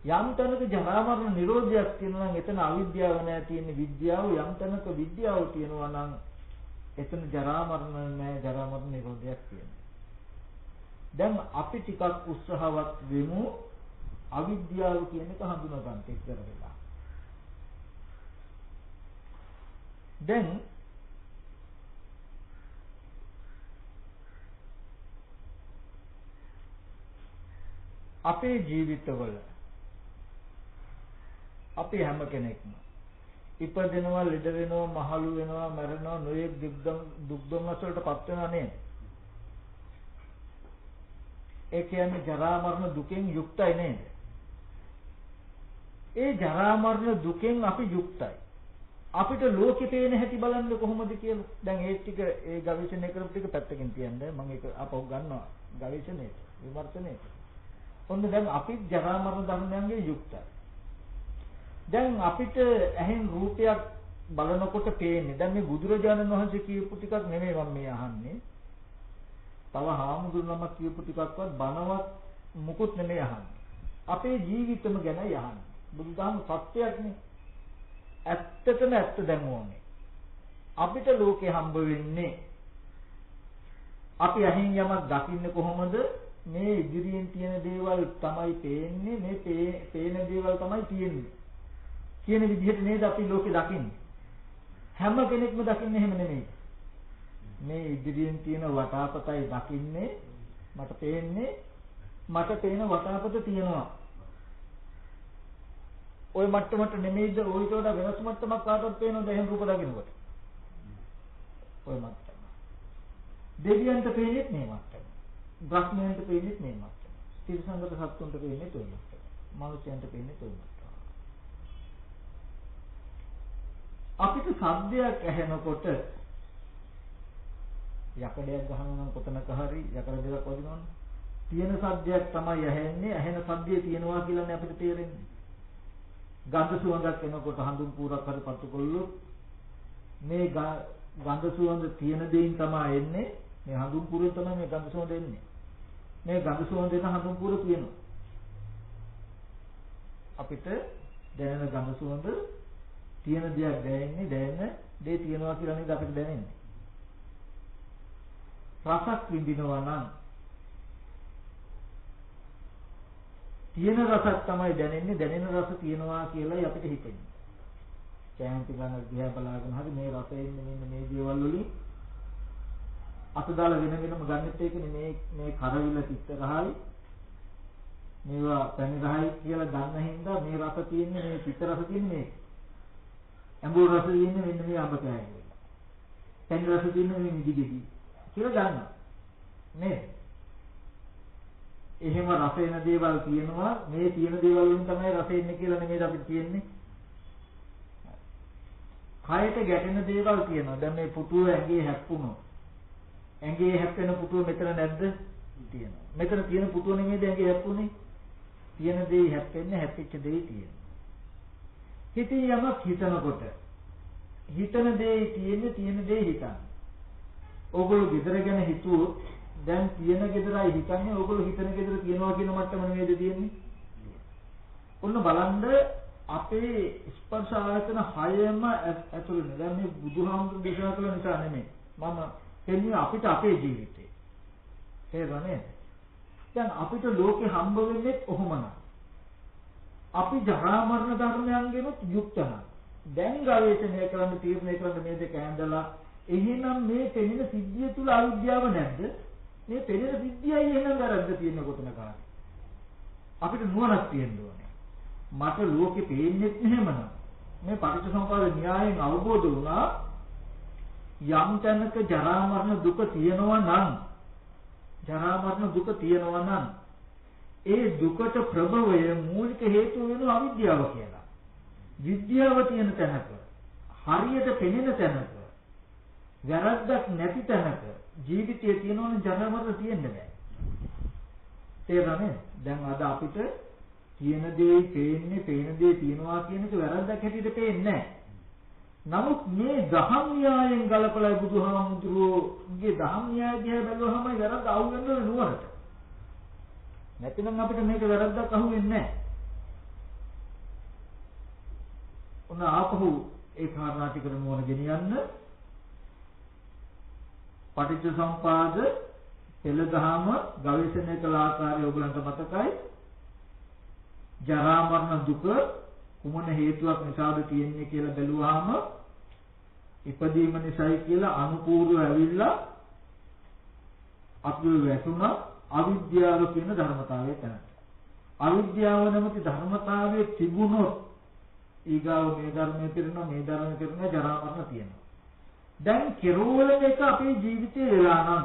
යම් තැනක ජරා මරණ නිරෝධයක් තියෙනවා නම් එතන අවිද්‍යාව නැහැ තියෙන්නේ විද්‍යාව. යම් තැනක විද්‍යාව තියෙනවා නම් එතන ජරා මරණ නැහැ, ජරා මරණ නිරෝධයක් තියෙනවා. දැන් අපි ටිකක් උත්සාහවත් වෙමු අවිද්‍යාව කියන එක හඳුනා ගන්න ඉස්සර වෙලා. දැන් අපේ ජීවිතවල අපි හැම කෙනෙක්ම ඉපදෙනවා, ලෙඩ වෙනවා, මහලු වෙනවා, මැරෙනවා, නොයෙක් දුක් දුම්නස් වලටපත් වෙනවා නේද? ඒ කියන්නේ ජරා මරණ දුකෙන් යුක්තයි නේද? ඒ ජරා මරණ දුකෙන් අපි යුක්තයි. අපිට ලෝකෙ පේන හැටි බලන්න කොහොමද කියලා. දැන් ඒ ටික ඒ ගවේෂණය කරපු ටික පැත්තකින් තියන්න මම ඒක අපව ගන්නවා ගවේෂණයට, විමර්ශනයට. ඔන්න දැන් අපි ජරා මරණ ධර්මයන්ගෙන් යුක්තයි. දැන් අපිට ඇහෙන් රූපයක් බලනකොට පේන්නේ. දැන් මේ බුදුරජාණන් වහන්සේ කියපු ටිකක් නෙමෙයි මම මේ අහන්නේ. තව හාමුදුරුවෝ නමක් කියපු ටිකක්වත් බනවත් මුකුත් නෙමෙයි අහන්නේ. අපේ ජීවිතම ගැනයි අහන්නේ. බුදුදහම සත්‍යයක්නේ. ඇත්තටම ඇත්ත දැනුවෝනේ. අපිට ලෝකේ හම්බ වෙන්නේ අපි අහින් යමක් දකින්නේ කොහොමද? මේ ඉදිරියෙන් තියෙන දේවල් තමයි පේන්නේ, මේ පේන දේවල් තමයි තියෙන්නේ කියන විදිහට නේද අපි ලෝකේ දකින්නේ. හැම කෙනෙක්ම දකින්නේ එහෙම නෙමෙයි. මේ ඉදිරියෙන් තියෙන වටාපතයි දකින්නේ. මට පේන්නේ, මට පේන වටාපත තියෙනවා. ওই මට්ටමට නෙමෙයිද ওইට වඩා වෙනස් මට්ටමක් කාටවත් පේනවද එහෙම රූප දකින්නකොට? ওই මට්ටම. දෙවියන්ට පේන්නේ මේ මට්ටම. බ්‍රහ්මයන්ට පේන්නේ මේ මට්ටම. තිරිසංගත සත්තුන්ට පේන්නේ ওই මට්ටම. මනුෂ්‍යයන්ට පේන්නේ ওই මට්ටම. අපිට සද්දයක් ඇහෙනකොට යකඩයක් ගහනවා නම් කොතනක හරි යකඩ දෙකක් වදිනවනේ. තියෙන සද්දයක් තමයි ඇහෙන්නේ. ඇහෙන සද්දේ තියෙනවා කියලානේ අපිට තේරෙන්නේ. ගන්ධ සුවඳක් එනකොට හඳුන් පූරක් හරි පත්තු කොල්ලොත් මේ ගන්ධ සුවඳ තියෙන දෙයින් තමයි එන්නේ. මේ හඳුන් පූරෙන් තමයි මේ ගන්ධ සුවඳ එන්නේ. මේ ගන්ධ සුවඳ එන හඳුන් පූර තියෙනවා. අපිට දැනෙන ගන්ධ සුවඳ තියෙන දෙයක් දැනෙන දේ තියෙනවා කියලා නේද අපිට දැනෙන්නේ. රසක් විඳිනවා නම් තියෙන රසක් තමයි දැනෙන්නේ. දැනෙන රස තියෙනවා කියලායි අපිට හිතෙන්නේ. කැමති ගන්න දිහා බලාගෙන හරි මේ රසෙ ඉන්නේ මෙන්න මේ දේවල් වලින් අත දාලා වෙන වෙනම ගන්නෙත් ඒකනේ. මේ කරවිල තිත්ත රහයි මේවා පැණි රහයි කියලා ගන්න හින්දා මේ රස තියෙන්නේ, මේ පිට රස තියෙන්නේ මේ. අඹුර රස තියෙන්නේ මෙන්න මේ අඹ කෑල්ල. පැණි රස තියෙන්නේ මේ මිදිගෙඩි කියලා ගන්නවා නේද? එහෙම රස එන දේවල් තියෙනවා. මේ තියෙන දේවල් වලින් තමයි රස එන්නේ කියලා නෙමෙයි අපිට තියෙන්නේ. කයට ගැටෙන දේවල් තියෙනවා. දැන් මේ පුටුව ඇඟේ හැප්පුණා. ඇඟේ හැප්පෙන පුටුව මෙතන නැද්ද? තියෙනවා. මෙතන තියෙන පුටුව නෙමෙයිද ඇඟේ හැප්පුණේ? තියෙන දේ හැප්පෙන්නේ, හැප්පිච්ච දේ තියෙනවා. හිතින් යමක් හිතනකොට හිතන දේ තියෙන්නේ, තියෙන දේ හිතන්නේ. ඕගොල්ලෝ ගෙදර ගැන හිතුවොත් දැන් තියෙන ගෙදරයි හිතන්නේ. ඕගොල්ලෝ හිතන ගෙදර තියනවා කියන මට්ටම නෙමෙයිද තියෙන්නේ? ඔන්න බලන්න අපේ ස්පර්ශ ආයතන 6ම ඇතුළේ. දැන් මේ බුදුහාමුදුරු දේශනා කළ නිසා නෙමෙයි. මම කියන්නේ අපිට අපේ ජීවිතේ. තේරුණානේ? දැන් අපිට ලෝකේ හම්බ වෙන්නේ කොහොමද? අපි ජරා මරණ ධර්මයන්ගෙනුත් යුක්ත නම්. දැන් ගවේෂණය කරන්න තීරණය කරන්න මේ දෙක ඇඳලා එහෙනම් මේ පෙනෙන සිද්ධිය තුල අවිද්‍යාව නැද්ද? මේ පෙනෙන සිද්ධියයි එහෙනම් වැරද්ද තියෙන කොතනක හරි. අපිට නුවණක් තියෙන්න ඕනේ. මට ලෝකෙ පේන්නේ නැහැමනම් මේ පටිච්චසමුප්පාද න්‍යායයෙන් අවබෝධ වුණා යම් තැනක ජරා මරණ දුක තියෙනවා නම් ඒ දුකට ප්‍රභවය මූලික හේතුව වෙනවා අවිද්‍යාව කියලා. විද්‍යාව තියෙන තැනක, හරියට පෙනෙන තැනක, වැරද්දක් නැති තැනක ජීවිතයේ තියෙනවනේ ජරා මරණ තියෙන්න බෑ. තේරුණානේ? දැන් අද අපිට තියෙන දේ පේන්නේ, පේන දේ තියෙනවා කියන එක වැරද්දක් හැටියට පේන්නේ නැහැ. නමුත් මේ දහම් න්‍යායෙන් ගලපලා බුදුහාමුදුරුවෝගේ දහම් න්‍යාය දිහා බැලුවහම වැරද්ද අහු වෙනවා නුවරට. නැතිනම් අපිට මේක වැරද්දක් අහු වෙන්නේ නැහැ. ඔන්න ආපහු ඒ කාරණා ටික නුවණ ගෙනියන්න. පටිච්චසමුපාද පෙළදහම ගවේෂණය කළ ආකාරය ඔයගලන්ට මතකයි. ජරා මරණ දුක කුමන හේතුවක් නිසාද තියෙන්නේ කියලා බැලුවාම ඉපදීම නිසායි කියලා අනුපූර්ව ඇවිල්ලා අපි වැටුණා අවිද්‍යාව කියන ධර්මතාවය තැනට. අවිද්‍යාව නැමැති ධර්මතාවයේ තිබුණොත් ඊගාව මේ ධර්මයේ පිරෙනවා මේ ධර්මයේ පිරෙනවා ජරා මරණ තියෙනවා. දැන් කෙරෝල එක අපේ ජීවිතේ වෙලා නම්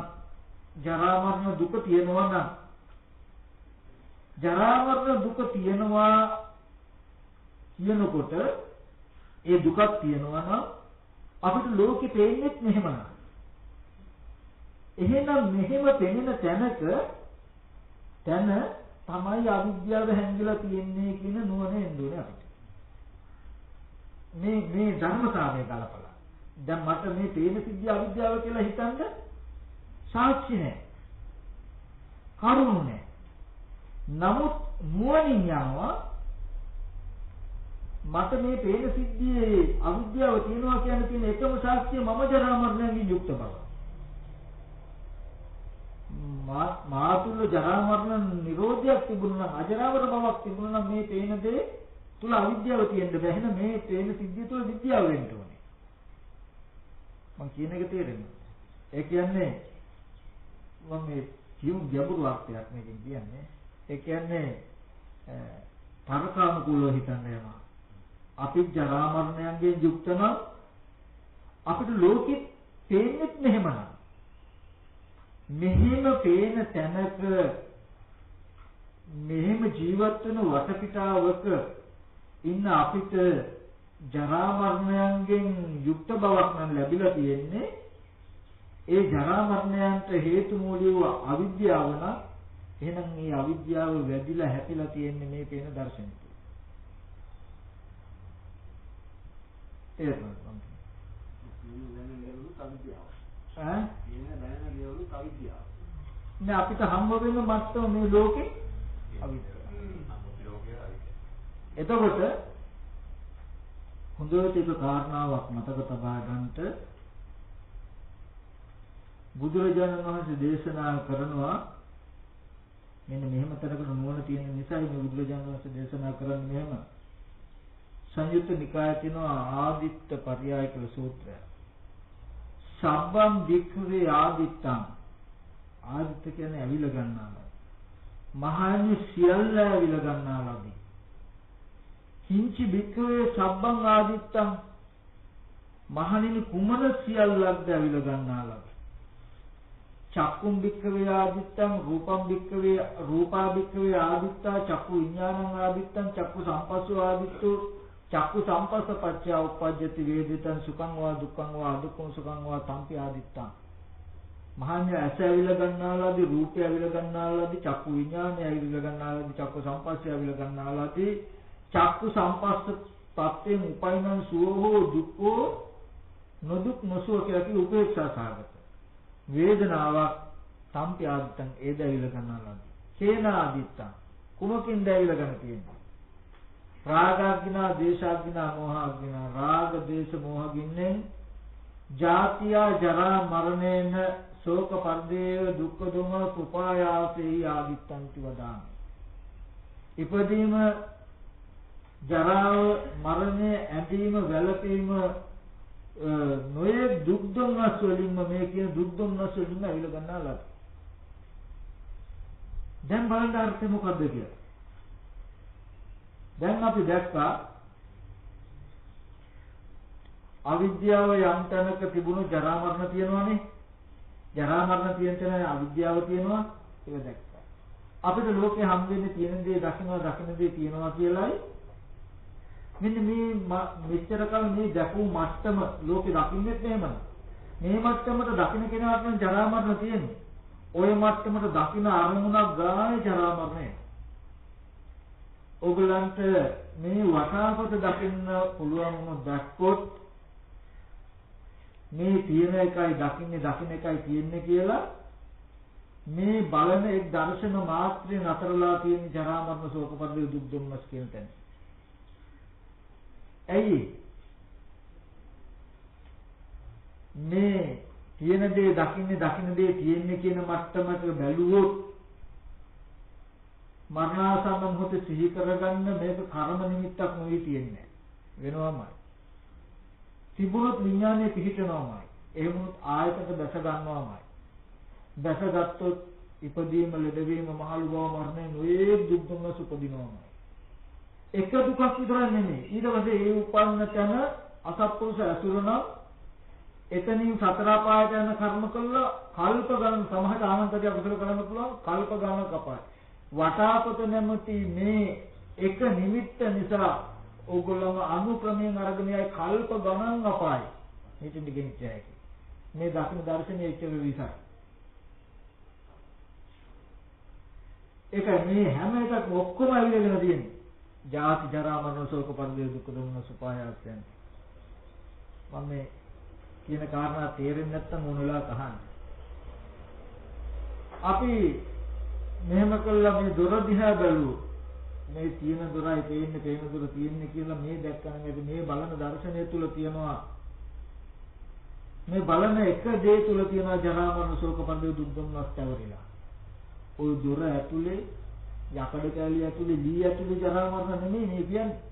ජරා මරණ දුක තියෙනවා නම් ජරා මරණ දුක තියෙනවා කියනකොට ඒ දුකක් තියෙනවා නම් අපිට ලෝකෙ පේන්නේ මෙහෙමයි. එහෙනම් මෙහෙම පෙනෙන තැන තමයි අවිද්‍යාව හැංගිලා තියෙන්නේ කියන නුවණ එන්නේ අපිට. මේ ධර්මතාවය ගලපලා. දැන් මට මේ පේන සිද්ධිය අවිද්‍යාව කියලා හිතන්න සාක්ෂි නැහැ. කරුණු නැහැ. නමුත් නුවණින් යනවා මට මේ පේන සිද්ධියේ අවිද්‍යාව තියෙනවා කියන එකම සාක්ෂිය මම ජරා මරණයෙන් යුක්ත බව. මාතුල ජරා මරණ නිරෝධයක් තිබුණා නම් අජරාමර බවක් තිබුණා නම් මේ පේන දේ තුල අවිද්‍යාව තියෙන්න බෑ. එහෙනම් මේ පේන සිද්ධිය තුල විද්‍යාව වෙන්න ඕනේ. මම කියන එක තේරෙන්නේ. ඒ කියන්නේ මම මේ කියමු ගැඹුරු අර්ථයක් මේකෙන් කියන්නේ. ඒ කියන්නේ තර්කානුකූලව හිතන්න යනවා. අපි ජරා මරණයෙන් යුක්ත නම් අපිට ලෝකෙ පේන්නේ මෙහෙමයි. මෙහෙම පේන තැනක මෙහෙම ජීවත් වෙන වටපිටාවක ඉන්න අපිට ජරා මරණයෙන් යුක්ත බවක් නම් ලැබිලා තියෙන්නේ. ඒ ජරා මරණයන්ට හේතු මූලික අවිද්‍යාව නම් එහෙනම් මේ අවිද්‍යාව වැඩිලා හැපිලා තියෙන්නේ මේ පේන දර්ශනෙ. ඒක තමයි අපිට හම්බ වෙන මත්තම මේ ලෝකේ අවිද්‍යාව. එතකොට හොඳට එක කාරණාවක් මතක තබා ගන්නට බුදුරජාණන් වහන්සේ දේශනා කරනවා මෙන්න මෙහෙම තරකට නුවණ තියෙන නිසා මේ බුදුරජාණන් වහන්සේ දේශනා කරන්නේ මෙහෙම. සංයුත්ත නිකායේ තියෙනවා ආදිත්ත පරියාය කියලා සූත්‍රය. සබ්බම් වික්ඛවේ ආදිත්තං ආදිත්ත කියන්නේ ඇවිල ගන්නවා. මහණනි සියල්ල ඇවිල ගන්නාලාදී. කිංචි වික්ඛවේ සබ්බං ආදිත්තං මහණනි කුමන සියල්ලක්ද ඇවිල ගන්නාලාද. චක්කුම් වික්ඛවේ ආදිත්තං රූපම් වික්ඛවේ රූපා වික්ඛවේ ආදිත්තා චක්කු විඥානං ආදිත්තං චක්කු සම්පස්සෝ ආදිත්තෝ චක්කු සම්පස්ස පච්චය උප්පජ්ජති වේදිතං සුඛං වා දුක්ඛං වා අදුක්ඛං සුඛං වා තම්පි ආදිත්තං මහණ්‍ය ඇස ඇවිල ගන්නාලාදී රූපය ඇවිල ගන්නාලාදී චක්කු විඥානය ඇවිල ගන්නාලාදී චක්කු සම්පස්සය ඇවිල ගන්නාලාදී චක්කු සම්පස්ස පත්තෙන් උපයිනං සුවෝ දුක්ඛෝ නොදුක් නොසුව කියලා කි උපේක්ෂා සාගත වේදනාවක් තම්පි ආදිත්තං ඒද ඇවිල ගන්නාලාදී කේන ආදිත්තං කුමකින්ද ඇවිල ගන්න තියෙන්නේ රාගාග්ගිනා දේශාග්ගිනා මෝහාග්ගිනා රාග දේශ මෝහ ගින්නෙන් ජාතිය ජරා මරණේන ශෝක පරිදේව දුක්ඛ දුම උපායාසෙහි ආදිත්තන්ති වදාමි. ඉපදීම ජරාව මරණය ඇඳීම වැළපීම නොයේ දුක් දුම්නස් වලින්ම මේ කියන දුක් දුම්නස් වලින්ම අවිල ගන්නාලා. දැන් බලන්න අර්ථය මොකද්ද කියලා. දැන් අපි දැක්කා අවිද්‍යාව යම් තැනක තිබුණු ජරා මරණ තියෙනවානේ. ජරා මරණ තියෙන තැන අවිද්‍යාව තියෙනවා. ඒක දැක්කා. අපිට ලෝකේ හම් වෙන්නේ තියෙන දේ දකින්න දේ තියෙනවා කියලායි. මෙන්න මේ මෙච්චර කල මේ දැකූ මට්ටම ලෝකේ දකින්නෙත් එහෙමයි. මේ මට්ටමට දකින්න කෙනාට නම් ජරා මරණ තියෙන්නේ. ওই මට්ටමට දකින්න අරමුණක් ගානේ ජරා මරණය. ඔයගලන්ට මේ වටාපත දකින්න පුළුවන් වුණ දැක්කොත් මේ තියෙන එකයි දකින්න එකයි තියෙන්නේ කියලා මේ බලන එක් දර්ශන මාත්‍රේ නතරලා තියෙන ජරා මරණ ශෝක පරිදේ දුක් දුම්නස් කියන තැන. ඇයි මේ තියෙන දේ දකින්න දේ තියෙන්නේ කියන මට්ටමට බැලුවොත් මරණාසන්න මොහොතේ සිහි කරගන්න මේක කර්ම නිමිත්තක් නෙවෙයි තියෙන්නේ වෙනවමයි. තිබුණොත් විඥානයේ පිහිටනවමයි. එහෙම වුණොත් ආයතනක දැස ගන්නවමයි. දැසගත්තොත් ඉපදීම, ලෙඩවීම, මහලු බව, මරණය නොයේ දුක් දුන්නස උපදිනවම. එක දුකක් විතරක් නෙමෙයි. ඊට පස්සේ ඒ උපන්න තැන අසත්පුරුෂ අසුරණ එතනින් සතර පායට යන කර්ම කළා කල්ප ගණන් සමහර ආමන්ත්‍රණය අකුසල කරන්න පුළුවන් කල්ප ගණනක් අපාය. වටාපත නැමැති මේ එක නිමිත්ත නිසා ඕගොල්ලෝම අනුක්‍රමයෙන් අරගෙන යයි කල්ප ගණන් අපාය. මේක දිගෙනිච්චයි. මේ දක්ෂින දර්ශනයේ ඉච්ඡ විසයි. ඒක මේ හැම එකක් ඔක්කොම ඇවිල්ලා තියෙන්නේ. ජාති ජරා මරණ ශෝක පරිදේ දුක් දුන්න සුපායාසයන්. මම මේ කියන කාරණා තේරෙන්නේ නැත්නම් මොන වෙලාවක අහන්න. අපි මෙහෙම කළා මේ දොර දිහා බැලුවොත් මේ තියෙන දොරයි පේන්නේ පේන දොර තියෙන්නේ කියලා මේ දැක්කම මේ බලන දර්ශනය තුල තියෙනවා මේ බලන එක දේ තුල තියෙනවා ජරා මරණ ශෝක පරිදේ දුක් දුන්නස් තවරිලා. ওই දොර ඇතුලේ යකඩ කැලිය ඇතුලේ දී ඇතුලේ ජරා මරණ නෙමෙයි මේ කියන්නේ.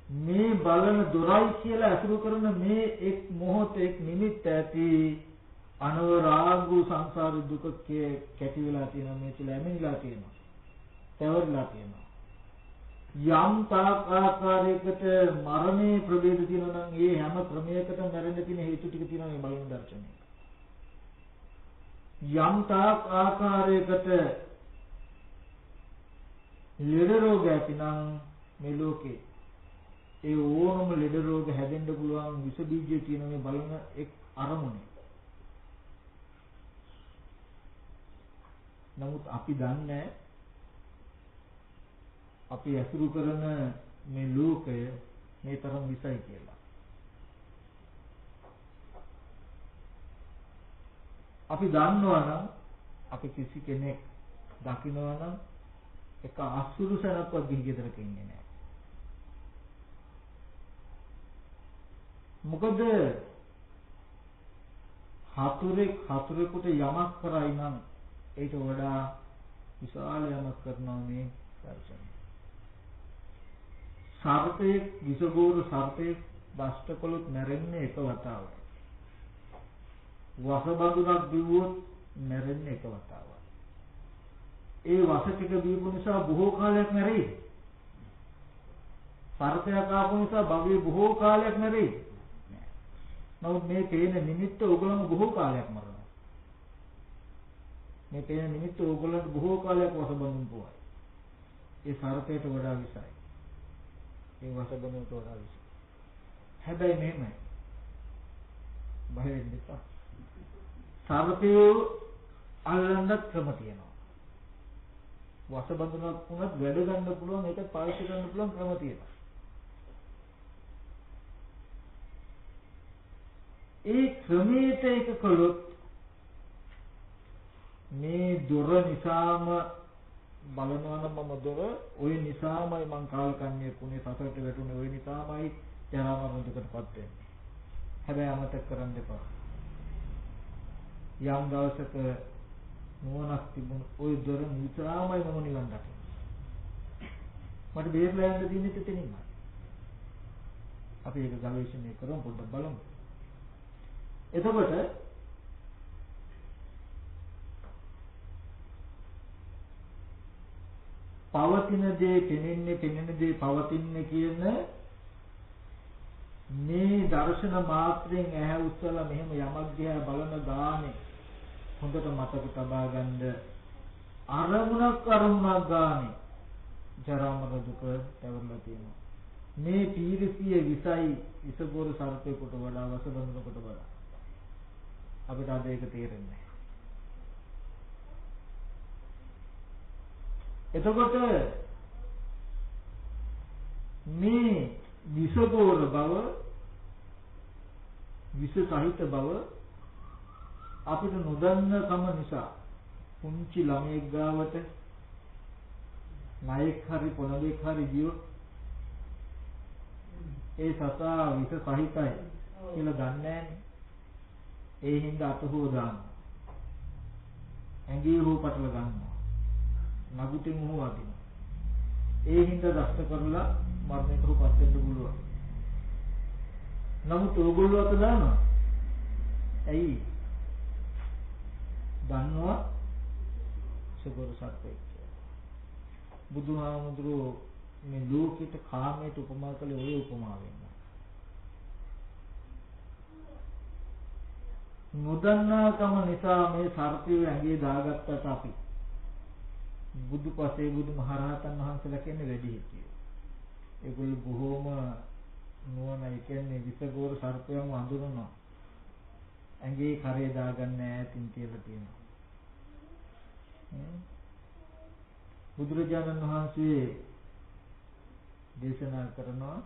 මේ බලන දොරයි කියලා අසුරු කරන මේ එක් මොහොත එක් නිමිත්ත ඇති අනවරාගු සංසාර දුක කැටි වෙලා තියෙනවා මේ තුල ඇමිනිලා තියෙනවා තවරලා තියෙනවා යම් තාක් ආකාරයකට මරණේ ප්‍රභේද තියෙනවා නම් ඒ හැම ක්‍රමයකටම මැරෙන්න තියෙන හේතු ටික තියෙනවා මේ බලන දර්ශනයේ යම් තාක් ආකාරයකට ලෙඩ රෝග ඇතිනම් මේ ලෝකේ ඒ ඕනම ලෙඩ රෝග හැදෙන්න පුළුවන් විස බීජය තියෙන මේ බලන එක් අරමුණේ. නමුත් අපි දන්නේ අපි අසුරු කරන මේ ලෝකය මේ තරම් විසයි කියලා. අපි දන්නවා නම් අපි කිසි කෙනෙක් දකිනවා නම් එක අසුරු සරක්වත් ගිහිගෙදරක ඉන්නේ නැහැ. මොකද හතුරෙකුට යමක් කරයි නම් ඊට වඩා විශාල යමක් කරනවා මේ දර්ශනය. සර්පයේ විසගෝර සර්පයේ දෂ්ටකලොත් මැරෙන්නේ එක වතාවයි. වසබඳුනක් බිව්වොත් මැරෙන්නේ එක වතාවයි. ඒ වස ටික බීපු නිසා බොහෝ කාලයක් මැරෙයි. සර්පයා කාපු නිසා භවයේ බොහෝ කාලයක් මැරෙයි. නමුත් මේ පේන නිමිත්ත ඕගොල්ලෝ බොහෝ කාලයක් මරනවා. මේ පේන නිමිත්ත ඕගොල්ලන්ට බොහෝ කාලයක් වසබඳුන් පුවයි. ඒ සර්පයට වඩා විසයි. ඒ වසබඳුන්ට වඩා විසයි. හැබැයි මෙහෙමයි. බය වෙන්න එපා. සර්පය අල්ලන්නත් ක්‍රම තියෙනවා. වසබඳුනක් වුණත් වැඩ ගන්න පුළුවන් ඒක පාවිච්චි කරන්න පුළුවන් ක්‍රම තියෙනවා. ඒ ක්‍රමයට එක කළොත් මේ දොර නිසාම බලනවා නම් මම දොර ওই නිසාමයි මං කාලකන්ණියෙක් උනේ සසරට වැටුනේ ওই නිසාමයි ජරා මරණ දුකටපත් වෙන්නේ. හැබැයි අමතක කරන්න එපා. යම් දවසක නුවණක් තිබුණ ওই දොර නිසාමයි මම නිවන් දකින්නේ. මට බේරලා යන්න දෙන්නේ එතනින්මයි. අපි ඒක ගවේෂණය කරමු පොඩ්ඩක් බලමු. එතකොට පවතින දේ පෙනෙන්නේ පෙනෙන දේ පවතින්නේ කියන මේ දර්ශන මාත්‍රයෙන් ඇහැ උස්සලා මෙහෙම යමක් දිහා බලන ගානේ හොඳට මතක තබා ගන්න අරමුණක් ගානේ ජරා මරණ දුක ඇවිල්ලා තියෙනවා. මේ පීරිසිය විසයි විසගෝර සර්පේකට වඩා වසබඳුනකට වඩා අපිට අද ඒක තේරෙන්නේ නැහැ. එතකොට මේ විසගෝර බව විස සහිත බව අපිට නොදන්න කම නිසා පුංචි ළමයෙක් ගාවට ණයෙක් හරි පොළොවෙක් හරි ගියොත් ඒ සතා විස සහිතයි කියලා දන්නේ නැහැ. ඒ හින්දා අත හො දානවා. ඇඟේ හො පටල ගන්නවා. නගුටින් හො වදිනවා. ඒ හින්දා දෂ්ට කරලා මරණයට හොපත් වෙන්න පුළුවන්. නමුත් ඕගොල්ලෝ අත දානවා. ඇයි? දන්නවා සුගුරු සර්පෙක් කියලා. බුදුහාමුදුරුවෝ මේ ලෝකෙට කාමයට උපමා කළේ ඔය උපමාවෙන්. නොදන්නාකම නිසා මේ සර්පය ඇඟේ දාගත්තට අපි බුදුපසේ බුදුමහරහතන් වහන්සේලා කියන්නේ වැඩි හිටියෝ. ඒගොල්ලෝ බොහෝම නුවණයි කියන්නේ විසගෝර සර්පයන්ව හඳුනනවා. ඇඟේ කරේ දාගන්න ඈතින් තියලා තියෙනවා. බුදුරජාණන් වහන්සේ දේශනා කරනවා